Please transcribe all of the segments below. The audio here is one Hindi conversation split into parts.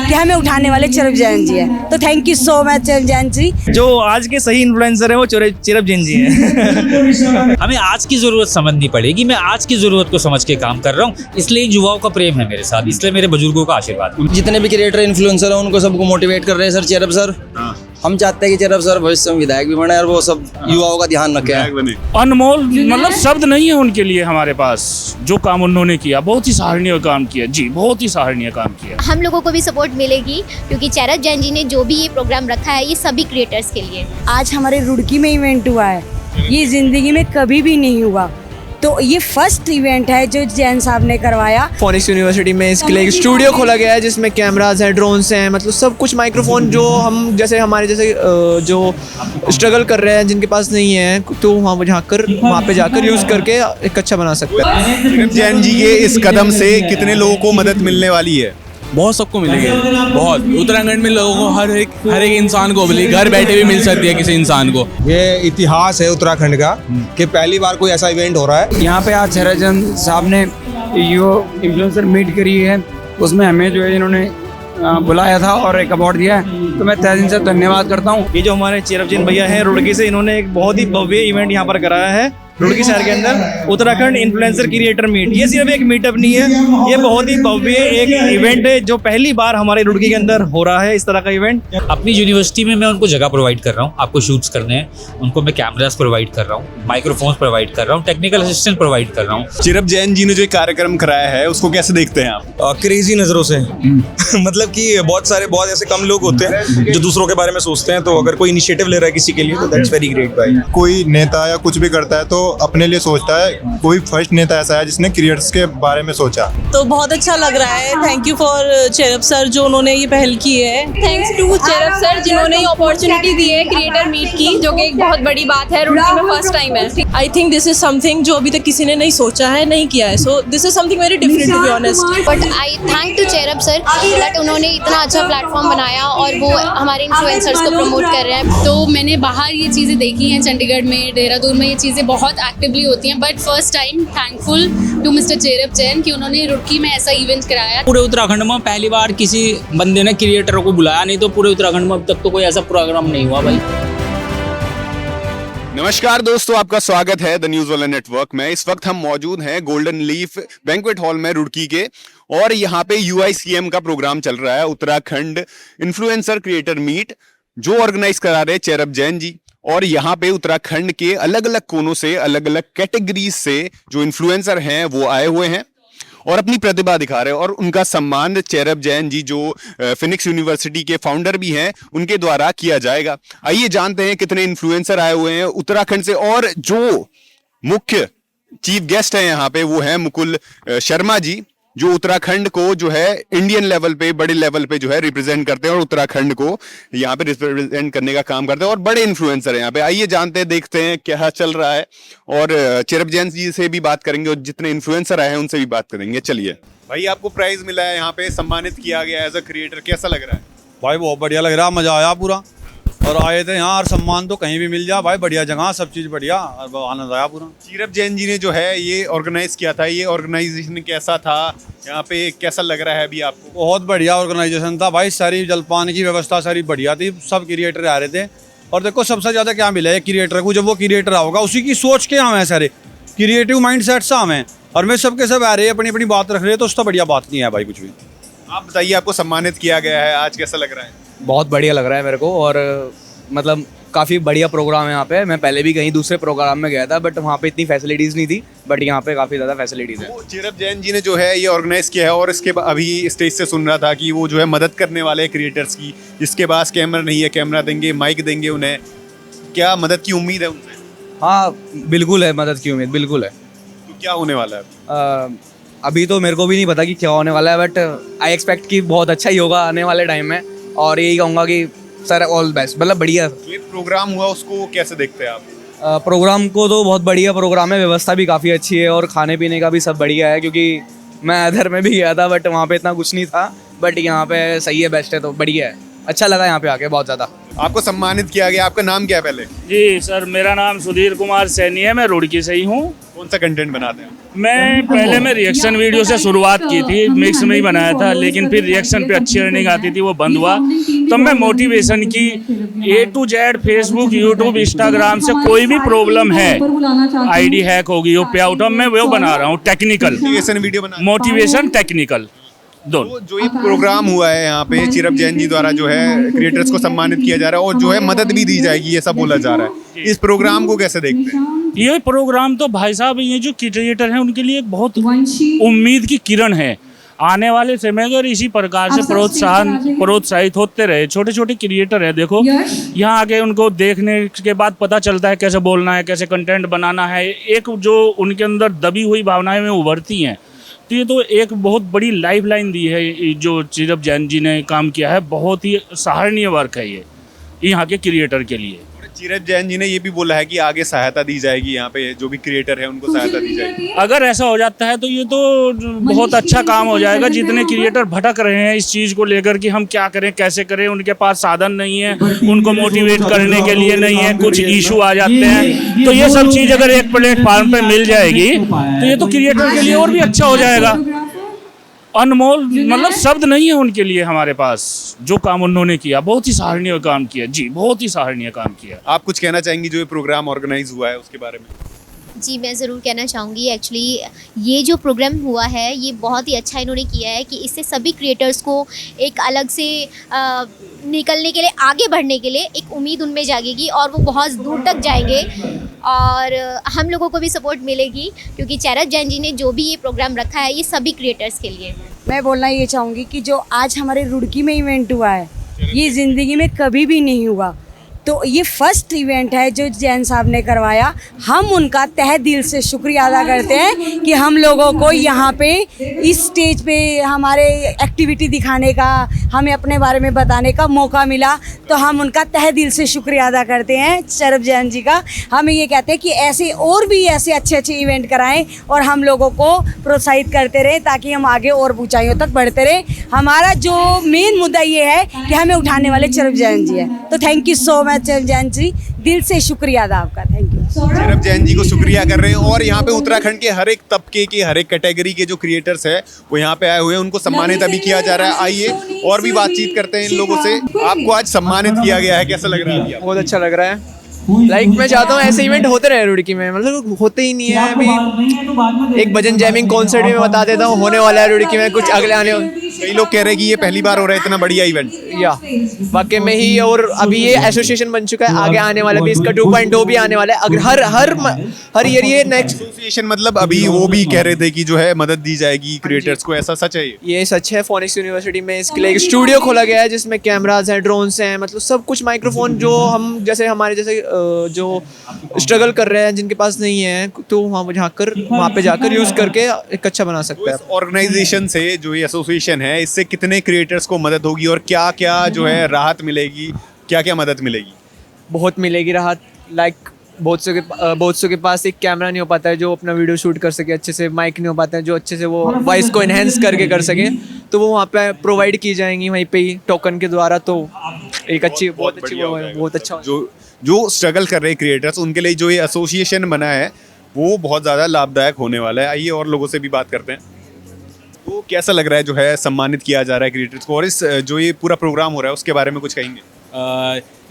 कि हमें उठाने वाले चिरब जैन जी हैं। तो thank you so much Chirag Jain ji. जो आज के सही इन्फ्लुएंसर है वो चिरब जैन जी हैं। हमें आज की जरूरत समझनी पड़ेगी। मैं आज की जरूरत को समझ के काम कर रहा हूँ, इसलिए युवाओं का प्रेम है मेरे साथ, इसलिए मेरे बुजुर्गों का आशीर्वाद। जितने भी क्रिएटर इन्फ्लुएंसर हैं उनको सबको मोटिवेट कर रहे हैं सर चेरब सर। हम चाहते हैं कि चेरब सर भविष्य में विधायक भी बने और वो सब युवाओं का ध्यान रखें। अनमोल मतलब शब्द नहीं है उनके लिए हमारे पास। जो काम उन्होंने किया बहुत ही सराहनीय काम किया जी, बहुत ही सराहनीय काम किया। हम लोगों को भी सपोर्ट मिलेगी क्योंकि चिरब जैन जी ने जो भी ये प्रोग्राम रखा है ये सभी क्रिएटर्स के लिए। आज हमारे रुड़की में इवेंट हुआ है, ये जिंदगी में कभी भी नहीं हुआ, तो ये फर्स्ट इवेंट है जो जैन साहब ने करवाया। फोनिक्स यूनिवर्सिटी में इसके लिए एक स्टूडियो खोला गया है जिसमें कैमराज हैं, ड्रोन्स हैं, मतलब सब कुछ, माइक्रोफोन जो हम जैसे हमारे जैसे जो स्ट्रगल कर रहे हैं जिनके पास नहीं है, तो वहाँ पे जाकर यूज़ करके एक अच्छा बना सकते हैं। जैन जी के इस कदम से कितने लोगों को मदद मिलने वाली है? बहुत सबको मिलेगी, बहुत। उत्तराखंड में लोगों को हर एक इंसान को मिली, घर बैठे भी मिल सकती है किसी इंसान को। ये इतिहास है उत्तराखंड का कि पहली बार कोई ऐसा इवेंट हो रहा है। यहाँ पे आज चिरब जैन साहब ने यो इन्फ्लुएंसर मीट करी है, उसमें हमें जो है इन्होंने बुलाया था और एक अवार्ड दिया है, तो मैं तहे दिल से धन्यवाद करता हूँ। ये जो हमारे चिरब जैन भैया हैं रुड़की से, इन्होंने एक बहुत ही भव्य इवेंट यहाँ पर कराया है रुड़की शहर के अंदर, उत्तराखंड इन्फ्लुएंसर क्रिएटर मीट। ये सिर्फ एक मीटअप नहीं है, ये बहुत ही भव्य एक इवेंट है जो पहली बार हमारे रुड़की के अंदर हो रहा है इस तरह का इवेंट। अपनी यूनिवर्सिटी में मैं उनको जगह प्रोवाइड कर रहा हूँ, आपको शूट्स करने हैं, उनको मैं कैमरास प्रोवाइड कर रहा हूँ, माइक्रोफोन्स प्रोवाइड कर रहा हूँ, टेक्निकल असिस्टेंट प्रोवाइड कर रहा हूँ। चिरब जैन जी ने जो कार्यक्रम कराया है उसको कैसे देखते हैं आप? क्रेजी नजरों से मतलब कि बहुत ऐसे कम लोग होते हैं जो दूसरों के बारे में सोचते हैं, तो अगर कोई इनिशिएटिव ले रहा है किसी के लिए तो दैट्स वेरी ग्रेट भाई। कोई नेता या कुछ भी करता है तो अपने लिए सोचता है, कोई फर्स्ट नेता ऐसा है जिसने क्रिएटर्स के बारे में सोचा, तो बहुत अच्छा लग रहा है। थैंक यू फॉर चिरब सर जो उन्होंने ये पहल की है। थैंक्स टू चिरब सर जिन्होंने ये अपॉर्चुनिटी दी है क्रिएटर मीट की, जो कि एक बहुत बड़ी बात है, रुड़की में फर्स्ट टाइम है। आई थिंक दिस इज समथिंग जो अभी तक किसी ने नहीं सोचा है, नहीं किया है, so this is something very different to be honest. But I thank to Chirag sir that उन्होंने इतना अच्छा प्लेटफॉर्म बनाया और वो हमारे इन्फ्लुएंसर्स को प्रमोट कर रहे हैं। तो मैंने बाहर ये चीज़ें देखी हैं, चंडीगढ़ में, देहरादून में ये चीज़ें बहुत एक्टिवली होती हैं, but first time thankful to mister Chirag Jain कि उन्होंने रुड़की में ऐसा इवेंट कराया। पूरे उत्तराखंड में पहली बार किसी बंदे ने क्रिएटर को बुलाया, नहीं तो पूरे उत्तराखंड में अब तक तो कोई ऐसा प्रोग्राम नहीं हुआ भाई। नमस्कार दोस्तों, आपका स्वागत है द न्यूज वाला नेटवर्क में। इस वक्त हम मौजूद हैं गोल्डन लीफ बैंक्वेट हॉल में रुड़की के, और यहाँ पे UICM का प्रोग्राम चल रहा है, उत्तराखंड इन्फ्लुएंसर क्रिएटर मीट, जो ऑर्गेनाइज करा रहे चिरब जैन जी। और यहाँ पे उत्तराखंड के अलग अलग कोनों से, अलग अलग कैटेगरीज से जो इन्फ्लुएंसर हैं वो आए हुए हैं और अपनी प्रतिभा दिखा रहे हैं, और उनका सम्मान चिरब जैन जी जो फिनिक्स यूनिवर्सिटी के फाउंडर भी हैं उनके द्वारा किया जाएगा। आइए जानते हैं कितने इन्फ्लुएंसर आए हुए हैं उत्तराखंड से, और जो मुख्य चीफ गेस्ट है यहाँ पे वो है मुकुल शर्मा जी, जो उत्तराखंड को जो है इंडियन लेवल पे, बड़े लेवल पे जो है रिप्रेजेंट करते हैं और उत्तराखंड को यहाँ पे रिप्रेजेंट करने का काम करते हैं, और बड़े इन्फ्लुएंसर हैं यहाँ पे। आइए जानते हैं, देखते हैं क्या चल रहा है, और चिरब जैन जी से भी बात करेंगे और जितने इन्फ्लुएंसर आए हैं उनसे भी बात करेंगे। चलिए भाई, आपको प्राइज मिला है, यहाँ पे सम्मानित किया गया एज अ क्रिएटर, कैसा लग रहा है? भाई बहुत बढ़िया लग रहा है, मजा आया पूरा, और आए थे यहाँ, और सम्मान तो कहीं भी मिल जाए भाई, बढ़िया जगह, सब चीज़ बढ़िया, और आनंद आया पूरा। चिरब जैन जी ने जो है ये ऑर्गेनाइज किया था, ये ऑर्गेनाइजेशन कैसा था, यहाँ पे कैसा लग रहा है अभी आपको? बहुत बढ़िया ऑर्गेनाइजेशन था भाई, सारी जलपान की व्यवस्था सारी बढ़िया थी, सब क्रिएटर आ रहे थे। और देखो सबसे ज़्यादा क्या मिला है क्रिएटर को, जब वो क्रिएटर आओगा उसी की सोच के हम हैं, सारे क्रिएटिव माइंड सेट से हम हैं, और मैं सबके सब आ रहे हैं, अपनी अपनी बात रख रहे हैं, तो उसका बढ़िया बात नहीं है भाई कुछ भी। आप बताइए, आपको सम्मानित किया गया है आज, कैसा लग रहा है? बहुत बढ़िया लग रहा है मेरे को, और मतलब काफ़ी बढ़िया प्रोग्राम है यहाँ पे। मैं पहले भी कहीं दूसरे प्रोग्राम में गया था, बट वहाँ पे इतनी फैसिलिटीज़ नहीं थी, बट यहाँ पे काफ़ी ज़्यादा फैसिलिटीज़ है। चिरब जैन जी ने जो है ये ऑर्गेनाइज किया है, और इसके अभी स्टेज से सुन रहा था कि वो जो है मदद करने वाले क्रिएटर्स की, जिसके पास कैमरा नहीं है कैमरा देंगे, माइक देंगे उन्हें। क्या मदद की उम्मीद है उनसे? हाँ बिल्कुल है, मदद की उम्मीद बिल्कुल है। तो क्या होने वाला है अभी तो मेरे को भी नहीं पता कि क्या होने वाला है, बट आई एक्सपेक्ट कि बहुत अच्छा ही होगा आने वाले टाइम में, और यही कहूँगा कि सर ऑल बेस्ट, मतलब बढ़िया। ये प्रोग्राम हुआ उसको कैसे देखते हैं आप? प्रोग्राम को तो बहुत बढ़िया प्रोग्राम है, व्यवस्था भी काफ़ी अच्छी है, और खाने पीने का भी सब बढ़िया है, क्योंकि मैं अदर में भी गया था बट वहाँ पे इतना कुछ नहीं था, बट यहाँ पे सही है, बेस्ट है, तो बढ़िया है, अच्छा लगा यहाँ पे आके बहुत ज़्यादा। आपको सम्मानित किया गया, आपका नाम क्या है पहले? जी सर, मेरा नाम सुधीर कुमार सैनी है, मैं रुड़की से ही हूँ। कौन सा कंटेंट बनाते हैं? मैं रिएक्शन वीडियो से शुरुआत की थी, मिक्स में ही बनाया था, लेकिन फिर रिएक्शन पे अच्छी अर्निंग आती थी, वो बंद हुआ। तो मैं मोटिवेशन की A to Z Facebook, YouTube, Instagram से कोई भी प्रॉब्लम है, आईडी हैक होगी, वो पे आउट ऑफ, मैं वो बना रहा हूँ टेक्निकल वीडियो बना, मोटिवेशन टेक्निकल दोनों। जो ये प्रोग्राम हुआ है यहाँ पे चिरप जैन जी द्वारा जो है क्रिएटर्स को सम्मानित किया जा रहा है और जो है मदद भी दी जाएगी, ऐसा बोला जा रहा है। इस प्रोग्राम को कैसे देखते हैं? ये प्रोग्राम तो भाई साहब, ये जो क्रिएटर हैं उनके लिए एक बहुत उम्मीद की किरण है। आने वाले समय अगर इसी प्रकार से प्रोत्साहित होते रहे, छोटे छोटे क्रिएटर है, देखो यहाँ आके उनको देखने के बाद पता चलता है कैसे बोलना है, कैसे कंटेंट बनाना है, एक जो उनके अंदर दबी हुई भावनाएं में उभरती हैं। तो ये तो एक बहुत बड़ी लाइफ लाइन दी है जो चिरप जैन जी ने काम किया है, बहुत ही सराहनीय वर्क है ये यहाँ के क्रिएटर के लिए। चिरप जैन जी ने ये भी बोला है कि आगे सहायता दी जाएगी, यहाँ पे जो भी क्रिएटर है उनको सहायता दी जाएगी। अगर ऐसा हो जाता है तो ये तो बहुत अच्छा काम हो जाएगा। जितने क्रिएटर भटक रहे हैं इस चीज़ को लेकर कि हम क्या करें, कैसे करें, उनके पास साधन नहीं है, उनको मोटिवेट करने के लिए नहीं है, कुछ इशू आ जाते हैं, तो ये सब चीज़ अगर एक प्लेटफार्म पे मिल जाएगी तो ये तो क्रिएटर के लिए और भी अच्छा हो जाएगा। अनमोल, मतलब शब्द नहीं है उनके लिए हमारे पास, जो काम उन्होंने किया, बहुत ही सराहनीय काम किया जी, बहुत ही सराहनीय काम किया। आप कुछ कहना चाहेंगी जो ये प्रोग्राम ऑर्गेनाइज हुआ है उसके बारे में? जी, मैं ज़रूर कहना चाहूँगी। एक्चुअली ये जो प्रोग्राम हुआ है ये बहुत ही अच्छा इन्होंने किया है कि इससे सभी क्रिएटर्स को एक अलग से निकलने के लिए, आगे बढ़ने के लिए एक उम्मीद उनमें जागेगी और वो बहुत दूर तक जाएंगे और हम लोगों को भी सपोर्ट मिलेगी, क्योंकि चिरप जैन जी ने जो भी ये प्रोग्राम रखा है ये सभी क्रिएटर्स के लिए। मैं बोलना ये चाहूँगी कि जो आज हमारे रुड़की में इवेंट हुआ है ये ज़िंदगी में कभी भी नहीं हुआ, तो ये फर्स्ट इवेंट है जो जैन साहब ने करवाया। हम उनका तहे दिल से शुक्रिया अदा करते हैं कि हम लोगों को यहाँ पे इस स्टेज पे हमारे एक्टिविटी दिखाने का, हमें अपने बारे में बताने का मौका मिला, तो हम उनका तहे दिल से शुक्रिया अदा करते हैं चिरप जैन जी का। हम ये कहते हैं कि ऐसे और भी ऐसे अच्छे अच्छे इवेंट कराएं और हम लोगों को प्रोत्साहित करते रहें ताकि हम आगे और ऊंचाइयों तक बढ़ते रहें। हमारा जो मेन मुद्दा ये है कि हमें उठाने वाले चिरप जैन जी हैं। तो thank you so much Chirag Jain ji, दिल से शुक्रिया अदा आपका, थैंक यू। चिरप जैन जी को शुक्रिया कर रहे हैं और यहाँ पे उत्तराखंड के हर एक तबके के, हर एक कैटेगरी के जो क्रिएटर्स है वो यहाँ पे आए हुए हैं, उनको सम्मानित अभी किया जा रहा है। आइए और भी बातचीत करते हैं इन लोगों से। आपको आज सम्मानित किया गया है, कैसा लग रहा है? बहुत अच्छा लग रहा है। मैं चाहता हूँ ऐसे इवेंट होते रहे रुड़की में, मतलब होते ही नहीं है। अभी एक भजन जैमिंग कॉन्सर्ट भी मैं बता देता हूँ होने वाला है रुड़की में, कुछ अगले आने। कई लोग कह रहे हैं कि ये पहली बार हो रहा है इतना बढ़िया इवेंट। या वाकई में ही, और अभी ये एसोसिएशन बन चुका है, आगे आने वाला भी इसका 2.0 भी आने वाला है। अगर हर ईयर ये नेक्स्ट एसोसिएशन, मतलब अभी वो भी कह रहे थे कि जो है मदद दी जाएगी क्रिएटर्स को, ऐसा सच है? ये सच है। फोनिक्स यूनिवर्सिटी में इसके लिए एक स्टूडियो खोला गया है जिसमें कैमराज हैं, ड्रोन्स हैं, मतलब सब कुछ, माइक्रोफोन जो हम जैसे हमारे जैसे जो स्ट्रगल कर रहे हैं जिनके पास नहीं है, तो वहाँ पे जाकर यूज करके एक अच्छा बना सकते हैं। ऑर्गेनाइजेशन से जो ये एसोसिएशन है, इससे कितने क्रिएटर्स को मदद होगी और क्या क्या जो है राहत मिलेगी, क्या क्या मदद मिलेगी? बहुत मिलेगी राहत। लाइक बहुत सौ के पास एक कैमरा नहीं हो पाता है जो अपना वीडियो शूट कर सके अच्छे से, माइक नहीं हो पाता है जो अच्छे से वो वॉइस को एनहेंस करके कर सके, तो वो वहाँ पे प्रोवाइड की जाएंगी वहीं पे ही टोकन के द्वारा। तो एक अच्छी बहुत अच्छा जो स्ट्रगल कर रहे क्रिएटर्स, उनके लिए जो ये एसोसिएशन बना है वो बहुत ज़्यादा लाभदायक होने वाला है। आइए और लोगों से भी बात करते हैं। तो कैसा लग रहा है जो है सम्मानित किया जा रहा है क्रिएटर्स को, और इस जो ये पूरा प्रोग्राम हो रहा है उसके बारे में कुछ कहेंगे?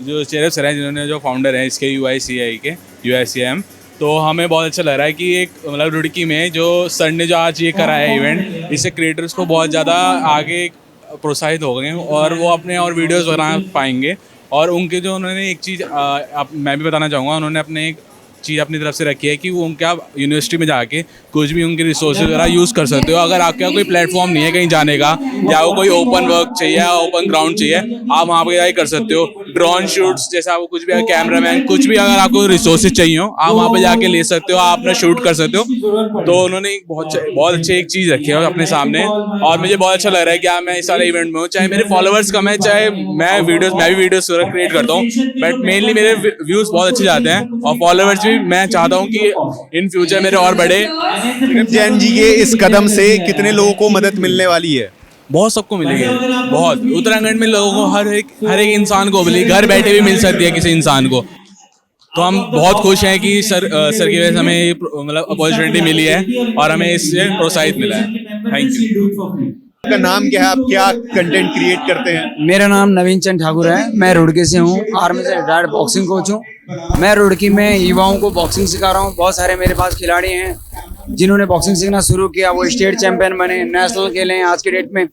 जो चिरप सर हैं जिन्होंने, जो फाउंडर हैं इसके UICI के UICM, तो हमें बहुत अच्छा लग रहा है कि एक मतलब रुड़की में जो सर ने जो आज ये करा है इवेंट, इससे क्रिएटर्स को बहुत ज़्यादा आगे प्रोत्साहित हो गए और वो अपने और वीडियोज़ बना पाएंगे। और उनके जो उन्होंने एक चीज़ मैं भी बताना चाहूँगा, उन्होंने अपने एक चीज़ अपनी तरफ से रखी है कि वो उनके आप यूनिवर्सिटी में जाके कुछ भी उनके रिसोर्सेज वगैरह यूज़ कर सकते हो। अगर आपके कोई प्लेटफॉर्म नहीं है कहीं जाने का, या वो कोई ओपन वर्क चाहिए या ओपन ग्राउंड चाहिए, आप वहाँ पे जाके कर सकते हो। ड्रोन शूट्स जैसा वो कुछ भी, कैमरामैन कुछ भी, अगर आपको रिसोर्सेज चाहिए हो आप वहाँ पे जाके ले सकते हो, आप अपना शूट कर सकते हो। तो उन्होंने बहुत अच्छी एक चीज़ रखी है अपने सामने और मुझे बहुत अच्छा लग रहा है कि मैं इस सारे इवेंट में हूँ। चाहे मेरे फॉलोअर्स कम है, चाहे मैं भी वीडियोस क्रिएट करता हूँ, बट मेनली मेरे व्यूज़ बहुत अच्छे जाते हैं और फॉलोअर्स भी मैं चाहता हूँ कि इन फ्यूचर मेरे और बढ़े। चिरप जैन जी के इस कदम से कितने लोगों को मदद मिलने वाली है? बहुत सबको मिलेगी, बहुत। उत्तराखंड में लोगों को हर एक इंसान को मिली, घर बैठे भी मिल सकती है किसी इंसान को। तो हम बहुत खुश हैं कि सर की वजह से हमें ये मतलब अपॉर्चुनिटी मिली है और हमें इससे प्रोत्साहित मिला है। Thank you. आपका नाम क्या है, आप क्या कंटेंट क्रिएट करते हैं? मेरा नाम नवीन चंद ठाकुर है, मैं रुड़की से हूँ, आर्मी से रिटायर्ड बॉक्सिंग कोच हूँ। मैं रुड़की में युवाओं को बॉक्सिंग सिखा रहा हूँ। बहुत सारे मेरे पास खिलाड़ी हैं जिन्होंने बॉक्सिंग सीखना शुरू किया, वो स्टेट चैंपियन बने, नेशनल खेले हैं आज के डेट में।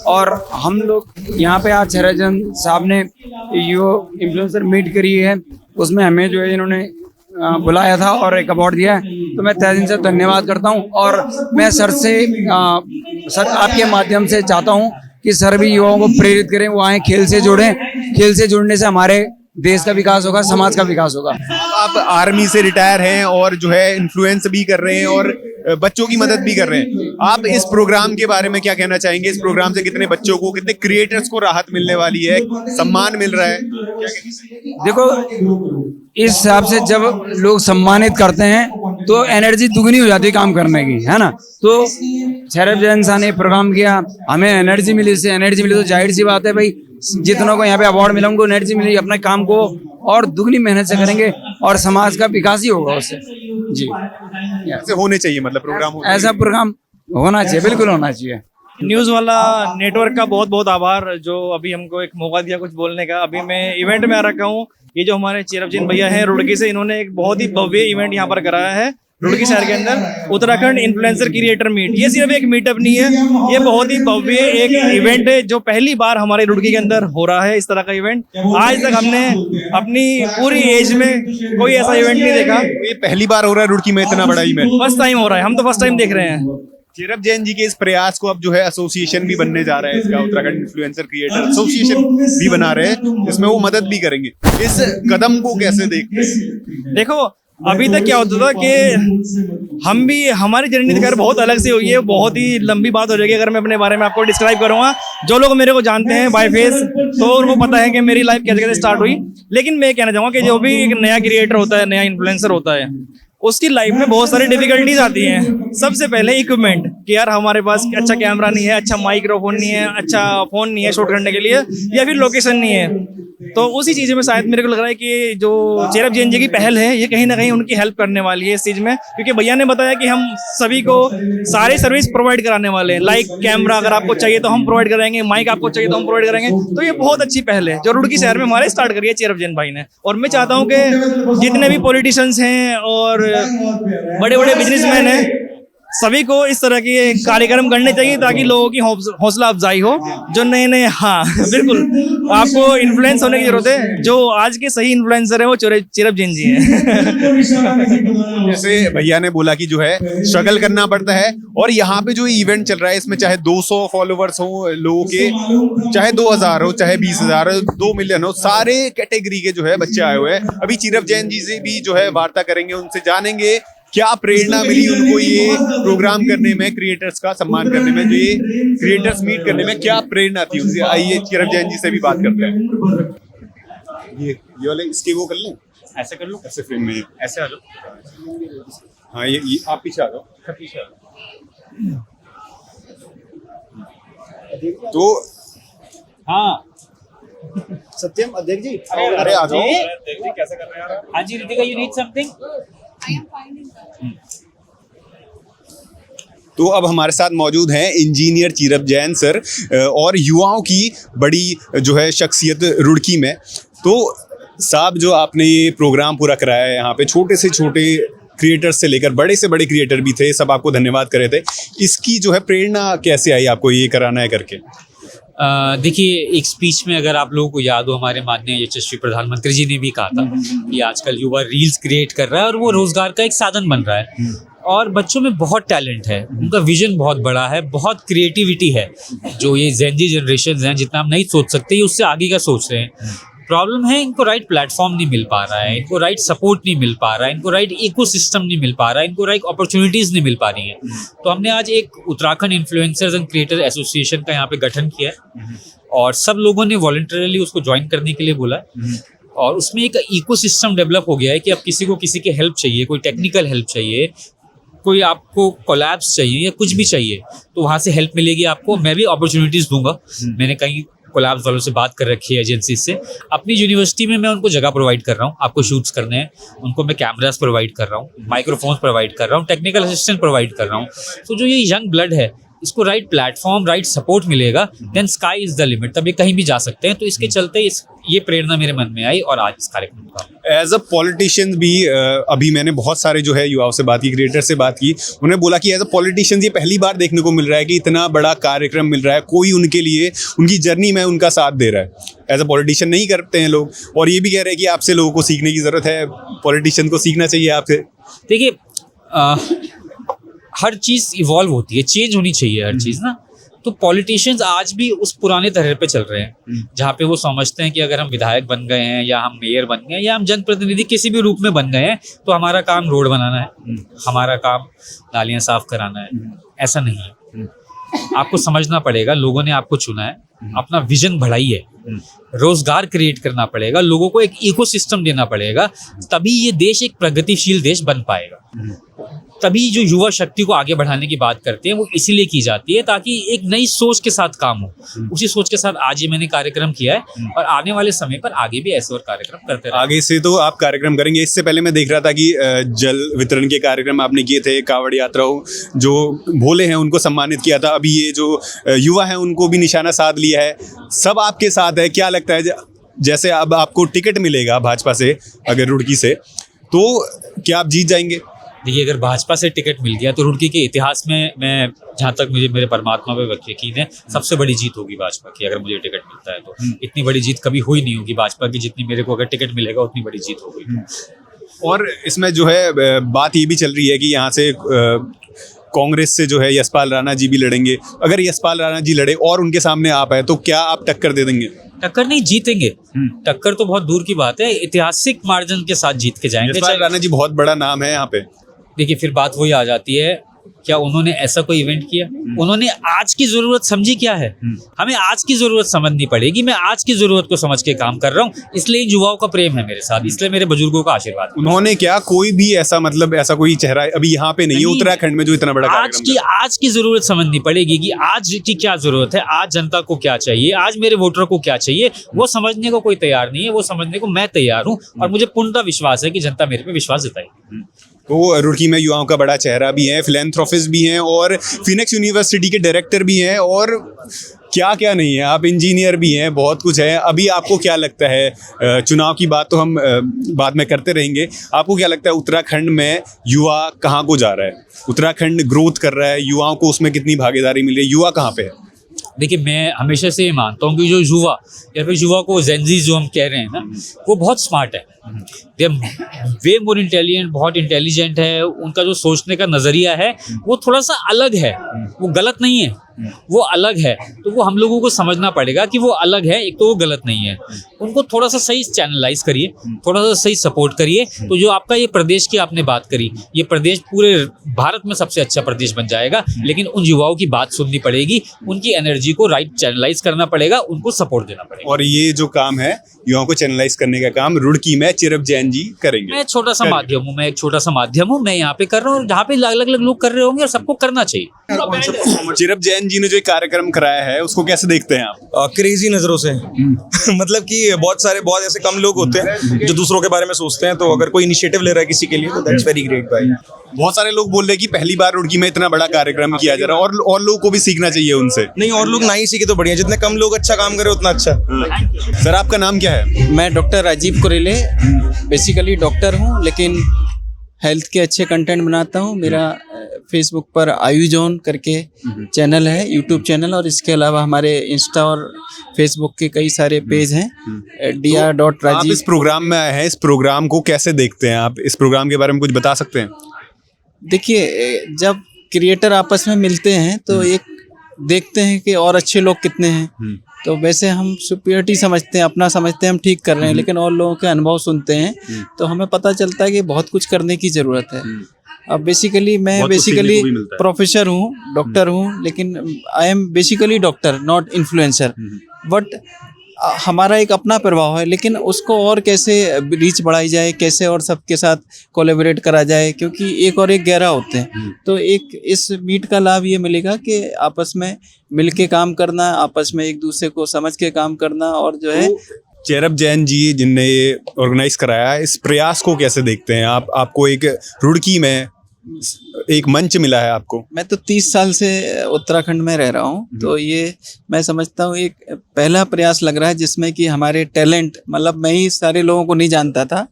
और हम लोग यहाँ पे आज शरजन साहब ने यो इन्फ्लुएंसर मीट करी है, उसमें हमें जो है इन्होंने बुलाया था और एक अवार्ड दिया है, तो मैं तहे दिल से धन्यवाद करता हूँ। और मैं सर से सर आपके माध्यम से चाहता हूँ कि सर भी युवाओं को प्रेरित करें, वो आए, खेल से जुड़ें। खेल से जुड़ने से हमारे देश का विकास होगा, समाज का विकास होगा। आप आर्मी से रिटायर हैं और जो है इन्फ्लुएंस भी कर रहे हैं और बच्चों की मदद भी कर रहे हैं। आप इस प्रोग्राम के बारे में क्या कहना चाहेंगे? इस प्रोग्राम से कितने बच्चों को, कितने क्रिएटर्स को राहत मिलने वाली है, सम्मान मिल रहा है? देखो, इस हिसाब से जब लोग सम्मानित करते हैं तो एनर्जी दुगनी हो जाती है काम करने की, है ना। तो शरद जैन साहब ने प्रोग्राम किया, हमें एनर्जी मिली, इससे एनर्जी मिली तो जाहिर सी बात है भाई, जितनों को यहाँ पे अवार्ड मिला उनको एनर्जी मिली, अपने काम को और दुगनी मेहनत से करेंगे और समाज का विकास ही होगा उससे। जी, ऐसे होने चाहिए, मतलब प्रोग्राम ऐसा प्रोग्राम होना चाहिए, बिल्कुल होना चाहिए। न्यूज़ वाला नेटवर्क का बहुत बहुत आभार जो अभी हमको एक मौका दिया कुछ बोलने का। अभी मैं इवेंट में आ रखा हूँ। ये जो हमारे चेरप जैन भैया हैं रुड़की से, इन्होंने एक बहुत ही भव्य इवेंट यहाँ पर कराया है रुड़की शहर के अंदर, उत्तराखंड इन्फ्लुएंसर क्रिएटर मीट। ये सिर्फ एक मीटअप नहीं है, ये बहुत ही भव्य एक इवेंट है जो पहली बार हमारे रुड़की के अंदर हो रहा है। इस तरह का इवेंट आज तक हमने अपनी पूरी एज में कोई ऐसा इवेंट नहीं देखा। ये पहली बार हो रहा है रुड़की में इतना बड़ा इवेंट? फर्स्ट टाइम हो रहा है, हम तो फर्स्ट टाइम देख रहे हैं। चेरप जैन जी के इस प्रयास को अब जो है एसोसिएशन भी बनने जा रहा है, इसका उत्तराखंड इन्फ्लुएंसर क्रिएटर एसोसिएशन भी बना रहे हैं, जिसमें वो मदद भी करेंगे। इस कदम को कैसे देखते हैं? देखो, अभी तक क्या होता था कि हम भी, हमारी जर्नी खैर बहुत अलग से हुई है, बहुत ही लंबी बात हो जाएगी अगर मैं अपने बारे में आपको डिस्क्राइब करूंगा। जो लोग मेरे को जानते हैं बाय फेस तो उनको पता है कि मेरी लाइफ कैसे कैसे स्टार्ट हुई। लेकिन मैं कहना चाहूँगा कि जो भी एक नया क्रिएटर होता है, नया इन्फ्लुएंसर होता है, उसकी लाइफ में बहुत सारी डिफिकल्टीज आती हैं। सबसे पहले इक्विपमेंट, कि यार हमारे पास अच्छा कैमरा नहीं है, अच्छा माइक्रोफोन नहीं है, अच्छा फोन नहीं है शूट करने के लिए, या फिर लोकेशन नहीं है। तो उसी चीज़ में शायद मेरे को लग रहा है कि जो चेरप जैन जी की पहल है, ये कहीं ना कहीं उनकी हेल्प करने वाली है इस चीज़ में। क्योंकि भैया ने बताया कि हम सभी को सारी सर्विस प्रोवाइड कराने वाले हैं। लाइक कैमरा अगर आपको चाहिए तो हम प्रोवाइड कराएंगे, माइक आपको चाहिए तो हम प्रोवाइड करेंगे। तो ये बहुत अच्छी पहल है जो रुड़की शहर में हमारे स्टार्ट करी है चेरप जैन भाई ने। और मैं चाहता हूँ कि जितने भी पॉलिटिशियंस हैं और बड़े बड़े बिजनेसमैन हैं, सभी को इस तरह के कार्यक्रम करने चाहिए ताकि लोगों की हौसला अफजाई हो। जो नए नए, हाँ बिल्कुल, आपको इन्फ्लुएंस होने की जरूरत है। जो आज के सही इन्फ्लुएंसर है वो चेरप जैन जी हैं। जैसे भैया ने बोला कि जो है स्ट्रगल करना पड़ता है, और यहाँ पे जो इवेंट चल रहा है इसमें चाहे 200 फॉलोवर्स हो लोगों के, चाहे 2000 हो, चाहे 20,000 हो, 2 मिलियन हो, सारे कैटेगरी के जो है बच्चे आए हुए हैं। अभी चेरप जैन जी से भी जो है वार्ता करेंगे, उनसे जानेंगे क्या प्रेरणा मिली उनको ये प्रोग्राम करने में, क्रिएटर्स का सम्मान करने में, जो ये क्रिएटर्स मीट करने में क्या प्रेरणा थी उनसे। आइए चेरप जैन जी से भी बात करते हैं। ये वाले इसके वो कर लें, ऐसे कर लो, ऐसे फ्रेम में ऐसे आ जाओ। हाँ, ये आप पीछे आ जाओ, पीछे आ जाओ। तो हाँ सत्यम अध्यक्ष जी, अरे आ जाओ। कैसे कर रहे हैं यार? हाँ जी रितिका, यू नीड समथिंग? तो अब हमारे साथ मौजूद हैं इंजीनियर चेरप जैन सर और युवाओं की बड़ी जो है शख्सियत रुड़की में। तो साहब, जो आपने ये प्रोग्राम पूरा कराया है यहाँ पे, छोटे से छोटे क्रिएटर्स से लेकर बड़े से बड़े क्रिएटर भी थे, सब आपको धन्यवाद करे थे। इसकी जो है प्रेरणा कैसे आई आपको ये कराना है करके? देखिए, एक स्पीच में अगर आप लोगों को याद हो, हमारे माननीय यशस्वी प्रधानमंत्री जी ने भी कहा था कि आजकल युवा रील्स क्रिएट कर रहा है और वो रोजगार का एक साधन बन रहा है। और बच्चों में बहुत टैलेंट है, उनका विजन बहुत बड़ा है, बहुत क्रिएटिविटी है। जो ये जेन जी जनरेशन हैं, जितना हम नहीं सोच सकते, ये उससे आगे का सोच रहे हैं। प्रॉब्लम है, इनको राइट प्लेटफॉर्म नहीं मिल पा रहा है, इनको राइट सपोर्ट नहीं मिल पा रहा है, इनको राइट इकोसिस्टम नहीं मिल पा रहा है, इनको राइट अपॉर्चुनिटीज़ नहीं मिल पा रही हैं। तो हमने आज एक Uttarakhand influencers and creator association का यहाँ पे गठन किया है और सब लोगों ने वॉलंटरली उसको ज्वाइन करने के लिए बोला है। और उसमें एक इकोसिस्टम डेवलप हो गया है कि अब किसी को किसी की हेल्प चाहिए, कोई टेक्निकल हेल्प चाहिए, कोई आपको कोलैब्स चाहिए या कुछ भी चाहिए, तो वहाँ से हेल्प मिलेगी आपको। मैं भी अपॉर्चुनिटीज़ दूंगा। मैंने कहीं कोलैब्स वालों से बात कर रखी है एजेंसी से। अपनी यूनिवर्सिटी में मैं उनको जगह प्रोवाइड कर रहा हूँ, आपको शूट्स करने हैं उनको मैं कैमरास प्रोवाइड कर रहा हूँ, माइक्रोफोन्स प्रोवाइड कर रहा हूँ, टेक्निकल असिस्टेंट प्रोवाइड कर रहा हूँ। तो जो ये यंग ब्लड है इसको राइट प्लेटफॉर्म, राइट सपोर्ट मिलेगा, then sky is the limit, तब ये कहीं भी जा सकते हैं। तो इसके चलते ये प्रेरणा मेरे मन में आई और आज इस कार्यक्रम का। एज अ पॉलिटिशियन भी अभी मैंने बहुत सारे जो है युवाओं से बात की, क्रिएटर से बात की, उन्होंने बोला कि एज अ पॉलिटिशियन ये पहली बार देखने को मिल रहा है कि इतना बड़ा कार्यक्रम मिल रहा है, कोई उनके लिए उनकी जर्नी में उनका साथ दे रहा है। एज अ पॉलिटिशियन नहीं करते हैं लोग, और ये भी कह रहे हैं कि आपसे लोगों को सीखने की ज़रूरत है, पॉलिटिशियन को सीखना चाहिए आपसे। देखिए हर चीज़ इवॉल्व होती है, चेंज होनी चाहिए हर चीज़ ना। तो पॉलिटिशियंस आज भी उस पुराने तरह पे चल रहे हैं जहाँ पे वो समझते हैं कि अगर हम विधायक बन गए हैं या हम मेयर बन गए हैं या हम जनप्रतिनिधि किसी भी रूप में बन गए हैं तो हमारा काम रोड बनाना है, हमारा काम नालियाँ साफ कराना है। ऐसा नहीं है, आपको समझना पड़ेगा लोगों ने आपको चुना है, अपना विजन बढ़ाइए, रोजगार क्रिएट करना पड़ेगा, लोगों को एक इकोसिस्टम देना पड़ेगा, तभी ये देश एक प्रगतिशील देश बन पाएगा। तभी जो युवा शक्ति को आगे बढ़ाने की बात करते हैं वो इसीलिए की जाती है ताकि एक नई सोच के साथ काम हो। उसी सोच के साथ आज ये मैंने कार्यक्रम किया है और आने वाले समय पर आगे भी ऐसे और कार्यक्रम करते रहेंगे। आगे से तो आप कार्यक्रम करेंगे। इससे पहले मैं देख रहा था कि जल वितरण के कार्यक्रम आपने किए थे, कावड़ यात्रा जो भोले हैं उनको सम्मानित किया था, अभी ये जो युवा हैं उनको भी निशाना साध लिया है, सब आपके साथ है। क्या लगता है जैसे अब आपको टिकट मिलेगा भाजपा से अगर रुड़की से, तो क्या आप जीत जाएंगे? देखिए अगर भाजपा से टिकट मिल गया तो रुड़की के इतिहास में, मैं जहाँ तक मुझे मेरे परमात्मा पे यकीन है, सबसे बड़ी जीत होगी भाजपा की अगर मुझे टिकट मिलता है तो। इतनी बड़ी जीत कभी हुई नहीं होगी भाजपा की जितनी मेरे को अगर टिकट मिलेगा उतनी बड़ी जीत होगी। और इसमें जो है बात ये भी चल रही है कि यहाँ से कांग्रेस से जो है यशपाल राणा जी भी लड़ेंगे। अगर यशपाल राणा जी लड़े और उनके सामने आप है तो क्या आप टक्कर दे देंगे? टक्कर नहीं, जीतेंगे। टक्कर तो बहुत दूर की बात है, ऐतिहासिक मार्जिन के साथ जीत के जाएंगे। यशपाल राणा जी बहुत बड़ा नाम है यहाँ पे। देखिए फिर बात वही आ जाती है, क्या उन्होंने ऐसा कोई इवेंट किया? उन्होंने आज की जरूरत समझी क्या है? हमें आज की जरूरत समझनी पड़ेगी। मैं आज की जरूरत को समझ के काम कर रहा हूँ, इसलिए युवाओं का प्रेम है मेरे साथ, इसलिए मेरे बुजुर्गों का आशीर्वाद। उन्होंने क्या कोई भी ऐसा मतलब ऐसा कोई चेहरा अभी यहाँ पे नहीं है उत्तराखंड में जो इतना बड़ा आज की जरूरत समझनी पड़ेगी कि आज की क्या जरूरत है, आज जनता को क्या चाहिए, आज मेरे वोटर को क्या चाहिए। वो समझने को कोई तैयार नहीं है, वो समझने को मैं तैयार हूँ और मुझे पूर्णतः विश्वास है कि जनता मेरे पे विश्वास जताएगी। तो रुड़की में युवाओं का बड़ा चेहरा भी है, फिलैंथ्रोपिस्ट भी हैं और फिनिक्स यूनिवर्सिटी के डायरेक्टर भी हैं और क्या क्या नहीं है, आप इंजीनियर भी हैं, बहुत कुछ है। अभी आपको क्या लगता है, चुनाव की बात तो हम बाद में करते रहेंगे, आपको क्या लगता है उत्तराखंड में युवा कहाँ को जा रहा है? उत्तराखंड ग्रोथ कर रहा है, युवाओं को उसमें कितनी भागीदारी मिल रही है, युवा कहाँ पे है? देखिए मैं हमेशा से ये मानता हूँ कि जो युवा या फिर युवा को जेनजी जो हम कह रहे हैं ना, वो बहुत स्मार्ट है, वे मोर इंटेलिजेंट, बहुत इंटेलिजेंट है। उनका जो सोचने का नज़रिया है वो थोड़ा सा अलग है, वो गलत नहीं है, वो अलग है। तो वो हम लोगों को समझना पड़ेगा कि वो अलग है, एक तो वो गलत नहीं है। उनको थोड़ा सा सही चैनलाइज करिए, थोड़ा सा सही सपोर्ट करिए, तो जो आपका ये प्रदेश की आपने बात करी, ये प्रदेश पूरे भारत में सबसे अच्छा प्रदेश बन जाएगा। लेकिन उन युवाओं की बात सुननी पड़ेगी, उनकी एनर्जी को राइट चैनलाइज करना पड़ेगा, उनको सपोर्ट देना पड़ेगा। और ये जो काम है युवाओं को चैनलाइज करने का काम रुड़की में चिरप जैन जी करेंगे। मैं छोटा सा माध्यम हूँ, मैं एक छोटा सा माध्यम हूँ, मैं यहाँ पे कर रहा हूँ, जहाँ पे अलग अलग लोग कर रहे होंगे और सबको करना चाहिए। चिरप जैन जी ने जो कार्यक्रम कराया है उसको कैसे देखते हैं आप? क्रेजी नजरों से मतलब कि बहुत ऐसे कम लोग होते हैं जो दूसरों के बारे में सोचते हैं, तो अगर कोई इनिशिएटिव ले रहा है किसी के लिए तो दैट्स वेरी ग्रेट भाई। बहुत सारे लोग बोल रहे हैं कि पहली बार रुड़की में इतना बड़ा कार्यक्रम किया जा रहा है और लोगों को भी सीखना चाहिए उनसे। नहीं, और लोग ना ही सीखे तो बढ़िया, जितने कम लोग अच्छा काम करें उतना अच्छा। सर आपका नाम क्या है? मैं डॉक्टर राजीव कुरेले, बेसिकली डॉक्टर हूँ लेकिन हेल्थ के अच्छे कंटेंट बनाता हूँ। मेरा फेसबुक पर आयुजोन करके चैनल है, यूट्यूब चैनल, और इसके अलावा हमारे इंस्टा और फेसबुक के कई सारे पेज हैं। dr.rajiv। आप इस प्रोग्राम में आए हैं, इस प्रोग्राम को कैसे देखते हैं आप? इस प्रोग्राम के बारे में कुछ बता सकते हैं? देखिए जब क्रिएटर आपस में मिलते हैं तो एक देखते हैं कि और अच्छे लोग कितने हैं, तो वैसे हम सुपीरियरिटी समझते हैं, अपना समझते हैं हम ठीक कर रहे हैं, लेकिन और लोगों के अनुभव सुनते हैं तो हमें पता चलता है कि बहुत कुछ करने की ज़रूरत है। अब बेसिकली मैं प्रोफेसर हूँ, डॉक्टर हूँ, लेकिन I am basically doctor not influencer. But हमारा एक अपना प्रभाव है, लेकिन उसको और कैसे रीच बढ़ाई जाए, कैसे और सबके साथ कोलैबोरेट करा जाए, क्योंकि एक और एक गहरा होते हैं। तो एक इस मीट का लाभ ये मिलेगा कि आपस में मिल के काम करना, आपस में एक दूसरे को समझ के काम करना, और जो है चेरप जैन जी जिनने ये ऑर्गेनाइज कराया, इस प्रयास को कैसे देखते हैं आप? आपको एक रुड़की में एक मंच मिला है आपको। मैं तो 30 साल से उत्तराखंड में रह रहा हूँ, तो ये मैं समझता हूँ एक पहला प्रयास लग रहा है जिसमें कि हमारे टैलेंट, मतलब मैं ही सारे लोगों को नहीं जानता था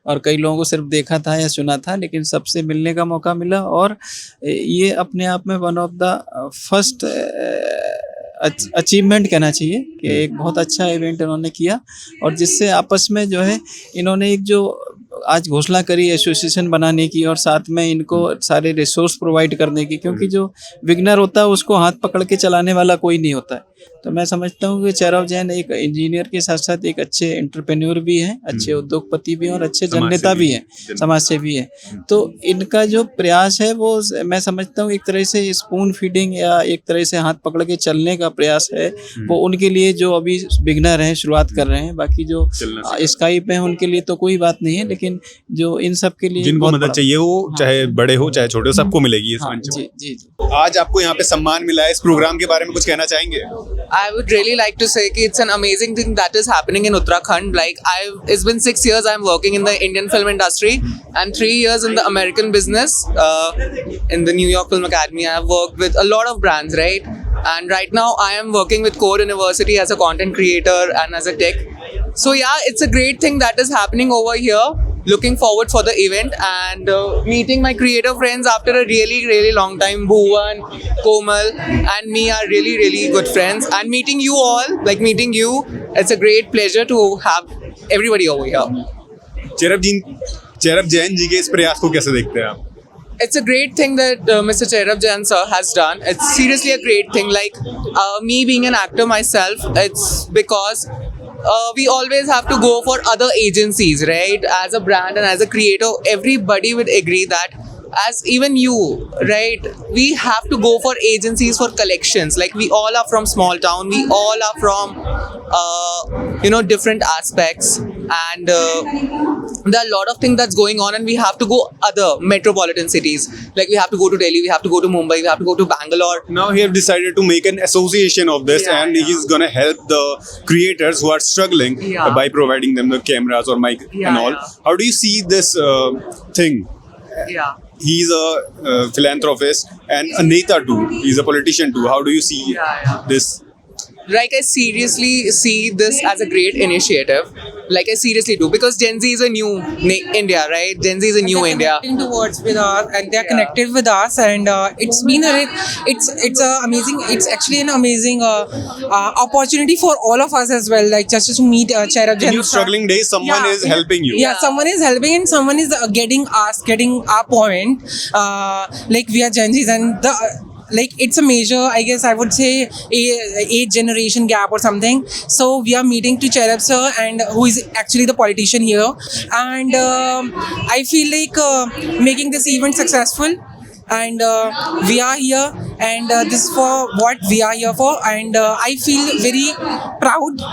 और कई लोगों को सिर्फ देखा था या सुना था, लेकिन सबसे मिलने का मौका मिला, और ये अपने आप में one of the first achievement कहना चाहिए कि एक बहुत अच्छा इवेंट इन्होंने किया, और जिससे आपस में जो है इन्होंने एक जो आज घोषणा करी एसोसिएशन बनाने की, और साथ में इनको सारे रिसोर्स प्रोवाइड करने की, क्योंकि जो बिगनर होता है उसको हाथ पकड़ के चलाने वाला कोई नहीं होता है। तो मैं समझता हूँ कि चेरप जैन एक इंजीनियर के साथ साथ एक अच्छे एंटरप्रेन्योर भी हैं, अच्छे उद्योगपति भी हैं और अच्छे जननेता भी हैं, समाज से भी हैं। तो इनका जो प्रयास है वो मैं समझता हूँ एक तरह से स्पून फीडिंग या एक तरह से हाथ पकड़ के चलने का प्रयास है, वो उनके लिए जो अभी बिगनर हैं, शुरुआत कर रहे हैं। बाकी जो स्काइप है उनके लिए तो कोई बात नहीं है, लेकिन जो इन सब के लिए जिनको मदद चाहिए वो चाहे बड़े हो चाहे छोटे हो, सबको मिलेगी इस मंच जी जी। आज आपको यहाँ पे सम्मान मिला है, इस प्रोग्राम के बारे में कुछ कहना चाहेंगे? I would really like to say that it's an amazing thing that is happening in Uttarakhand. Like it's been 6 years I'm working in the Indian film industry and 3 years in the American business. In the New York Film Academy, I have worked with a lot of brands, right? And right now I am working with Core University as a content creator and as a tech. So yeah, it's a great thing that is happening over here. Looking forward for the event and meeting my creative friends after a really long time. Bhuvan, Komal and me are really good friends, and meeting you all, like meeting you, it's a great pleasure to have everybody over here. चेरप Jain ji के इस प्रयास को कैसे देखते हैं आप? It's a great thing that Mr. Cherab Jain sir has done. It's seriously a great thing. Like me being an actor myself, it's because we always have to go for other agencies, right? As a brand and as a creator, everybody would agree that as even you, right? We have to go for agencies for collections. Like we all are from small town. We all are from, different aspects. And there are a lot of things that's going on, and we have to go other metropolitan cities. Like we have to go to Delhi, we have to go to Mumbai, we have to go to Bangalore. Now he have decided to make an association of this, and he's gonna help the creators who are struggling by providing them the cameras or mic and all. How do you see this thing? Yeah. He's a philanthropist and a neta too. He's a politician too. How do you see this? Like I seriously see this as a great initiative. Like I seriously do, because Gen Z is a new India, right? Gen Z is a new India. Towards with us, and they are connected with us, and it's been it's a amazing. It's actually an amazing opportunity for all of us as well. Like just to meet Cherab Jain. In your struggling days, someone is helping you. Yeah, someone is helping, and someone is getting our point. Like we are Gen Zs, and like it's a major, I guess I would say, a generation gap or something. So we are meeting to Cherab sir, and who is actually the politician here, and I feel like making this event successful, and we are here, and this is for what we are here for, and I feel very proud